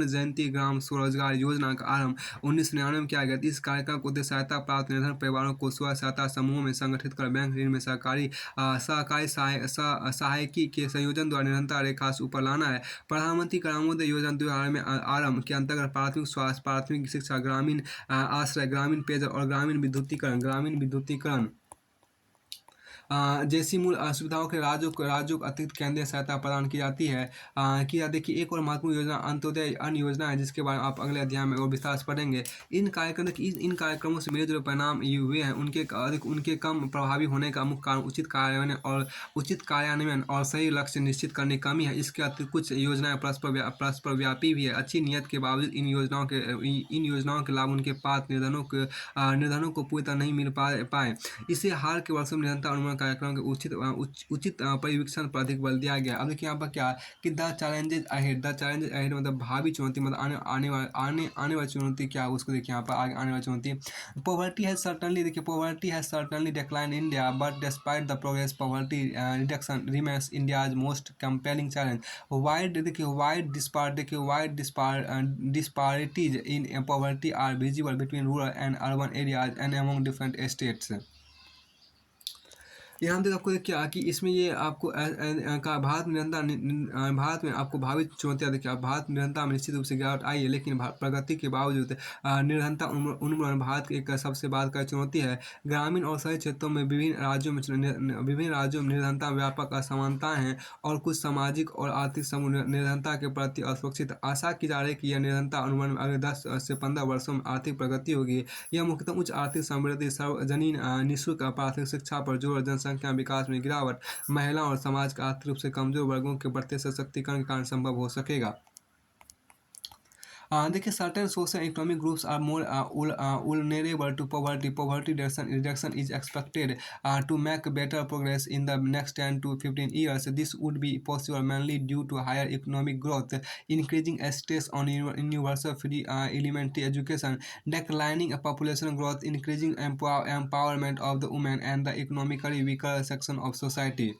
जयंती ग्राम स्वरोजगार योजना का आरंभ 1999 में किया गया। इस कार्यक्रम को उद्देश्य सहायता प्राप्त निर्धन परिवारों को स्व सहायता समूहों में संगठित कर बैंक ऋण में सहकारी सहायकी के संयोजन द्वारा निर्धनता रेखा से ऊपर लाना है। प्रधानमंत्री ग्रामोदय योजना 2000 में आरंभ के अंतर्गत प्राथमिक स्वास्थ्य, प्राथमिक शिक्षा, ग्रामीण आश्रय, ग्रामीण पेयजल और ग्रामीण विद्युतीकरण जैसी मूल सुविधाओं के राज्यों को अतिरिक्त केंद्रीय सहायता प्रदान की जाती है। देखिए एक और महत्वपूर्ण योजना अंत्योदय अन्य योजना है जिसके बारे में आप अगले अध्याय में और विस्तार से पढ़ेंगे। इन कार्यक्रमों से मेरे जो परिणाम ये हुए हैं उनके कम प्रभावी होने का मुख्य कारण उचित कार्यान्वयन और सही लक्ष्य निश्चित करने की कमी है। इसके अतिरिक्त कुछ योजनाएं परस्पर व्यापी भी है। अच्छी नीयत के बावजूद इन योजनाओं के लाभ उनके पात्र निर्धनों को पूरी तरह नहीं मिल पाए। इसे हाल के वर्षों में निर्धनता उन्मूलन कार्यक्रम के उचित परिवीक्षण पर अधिक बल दिया गया। अब देखिए यहाँ पर क्या कि द चैलेंजेस अहेड मतलब भावी चुनौती, मतलब आने वाली चुनौती क्या है उसको देखिए यहाँ पर आने वाली चुनौती। Poverty has certainly decline in India but despite the progress poverty reduction remains India's most compelling challenge. Wide disparities in poverty are visible between rural and urban areas and among different states. यहाँ पे आपको क्या कि इसमें ये आपको भारत में आपको भावी चुनौतियाँ देखिए। भारत निर्धनता में निश्चित रूप से गिरावट आई है, लेकिन प्रगति के बावजूद निर्धनता उन्मूलन भारत की एक सबसे बड़ी चुनौती है। ग्रामीण और शहरी क्षेत्रों में विभिन्न राज्यों में निर्धनता व्यापक असमानताएं हैं और कुछ सामाजिक और आर्थिक समूह निर्धनता के प्रति असुरक्षित। आशा की जा रही है कि यह निर्धनता उन्मूलन में अगले 10 से 15 वर्षों में आर्थिक प्रगति होगी। यह मुख्यतः उच्च आर्थिक समृद्धि, सार्वजनिक निःशुल्क प्राथमिक शिक्षा पर जोर, जनसंख्या विकास में गिरावट, महिलाओं और समाज के आर्थिक रूप से कमजोर वर्गों के बढ़ते सशक्तिकरण के कारण संभव हो सकेगा। देखिए certain social economic groups are more vulnerable to poverty. Poverty reduction is expected to make better progress in the next 10 to 15 years. This would be possible mainly due to higher economic growth, increasing stress on universal free elementary education, declining population growth, increasing empowerment of the women and the economically weaker section of society.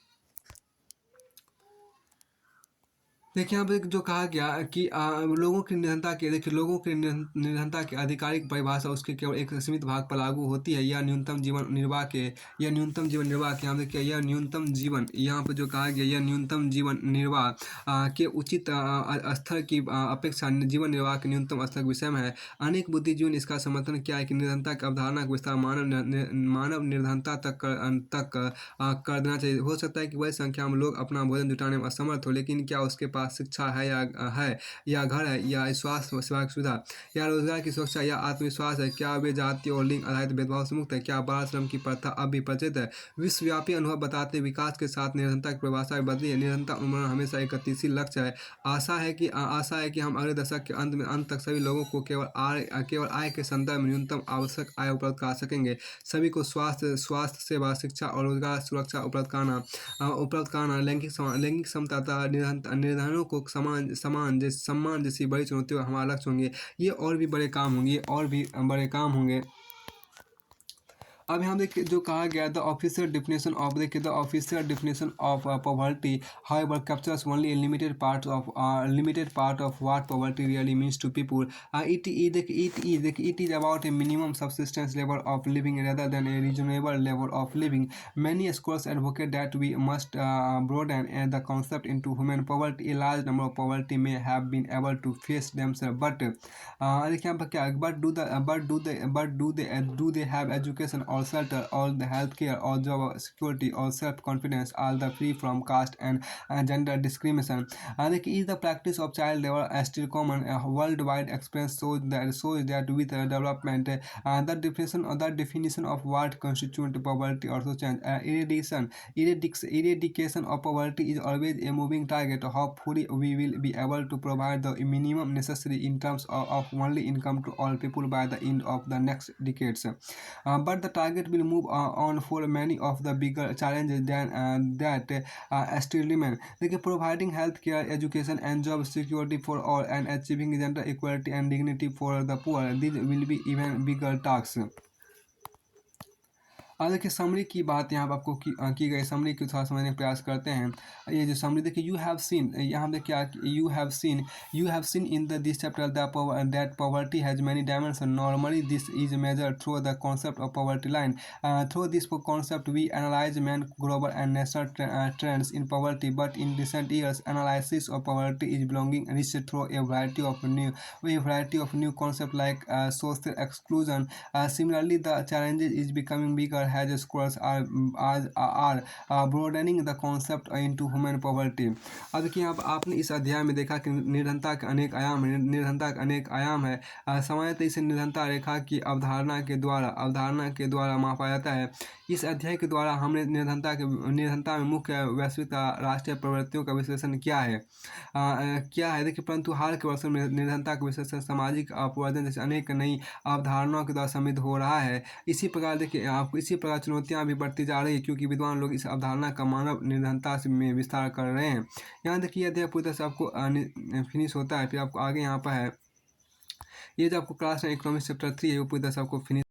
देखिए यहाँ पे जो कहा गया कि लोगों की निधनता की आधिकारिक परिभाषा उसके केवल एक सीमित भाग पर लागू होती है। यह न्यूनतम जीवन निर्वाह के यहाँ देखिए यहाँ पे जो कहा गया यह न्यूनतम जीवन निर्वाह के उचित स्तर की अपेक्षा जीवन निर्वाह के न्यूनतम स्तर के विषय में है। अनेक बुद्धिजीवी ने इसका समर्थन किया है कि निर्धनता की अवधारणा का विस्तार मानव निर्धनता तक कर देना चाहिए। हो सकता है कि बड़ी संख्या में लोग अपना भोजन जुटाने में असमर्थ हो, लेकिन क्या उसके पास शिक्षा है या घर है या स्वास्थ्य सेवा की सुविधा या रोजगार की सुरक्षा या आत्मविश्वास है? क्या वे जाति और लिंग आधारित भेदभाव से मुक्त है? क्या बाल श्रम की प्रथा अब भी प्रचलित है? विश्वव्यापी अनुभव बताते हैं विकास के साथ निर्धनता की परिभाषा बदली है। निर्धनता उन्मूलन हमेशा एक गतिशील लक्ष्य है। आशा है कि हम अगले दशक के अंत तक सभी लोगों को केवल आय के संदर्भ में न्यूनतम आवश्यक आय उपलब्ध करा सकेंगे। सभी को स्वास्थ्य सेवा, शिक्षा और रोजगार सुरक्षा उपलब्ध कराना, लैंगिक समता तथा निर्धनों को सम्मान जैसी बड़ी चुनौतियों हमारा लक्ष्य होंगे। ये और भी बड़े काम होंगे। अब यहाँ देखिए जो कहा गया the official definition of poverty however captures only limited part of what poverty really means to people. It is about a minimum subsistence level of living rather than a reasonable level of living. Many scholars advocate that we must broaden the concept into human poverty. A large number of poverty may have been able to face themselves, but देखिए यहाँ पर क्या do they have education or or shelter, or the healthcare, or job security, or self-confidence, all the free from caste and gender discrimination. Is the practice of child labor still common? Worldwide experience shows that with development, the definition of what constitutes poverty also change. Eradication of poverty is always a moving target. Hopefully, we will be able to provide the minimum necessary in terms of only income to all people by the end of the next decades. But the target will move on for many of the bigger challenges that still remain. Like providing health care, education, and job security for all, and achieving gender equality and dignity for the poor. These will be even bigger tasks. देखिए summary की बात यहाँ पे आपको की गई summary को थोड़ा समझने का प्रयास करते हैं। ये जो समरी देखिए यू हैव सीन यहाँ पे क्या you have seen in the this chapter that poverty has many dimension normally this is measure through the concept of poverty line through this concept we analyse man global and national trends in poverty but in recent years analysis of poverty is belonging rich through a variety of new concepts like social exclusion. Similarly, the challenges is becoming bigger as scholars are broadening the concept into human poverty. अब देखिए आपने इस अध्याय में देखा कि निर्धनता के अनेक आयाम है। निर्धनता के अनेक आयाम है। सामान्यतः इसे निर्धनता रेखा की अवधारणा के द्वारा मापा जाता है। इस अध्याय के द्वारा हमने निर्धनता में मुख्य वैश्विक राष्ट्रीय प्रवृत्तियों का विश्लेषण किया है देखिए। परंतु हाल के वर्षों में निर्धनता का विश्लेषण सामाजिक अपवर्जन जैसे अनेक नई अवधारणाओं के द्वारा समृद्ध हो रहा है। इसी प्रकार चुनौतियां भी बढ़ती जा रही है क्योंकि विद्वान लोग इस अवधारणा का मानव निर्धनता में विस्तार कर रहे हैं। यहाँ देखिए अध्याय पूरी तरह से आपको फिनिश होता है। फिर आपको आगे यहाँ पर है ये जो आपको क्लास 9 इकोनॉमिक्स चैप्टर 3 है वो पूरी तरह से आपको फिनिश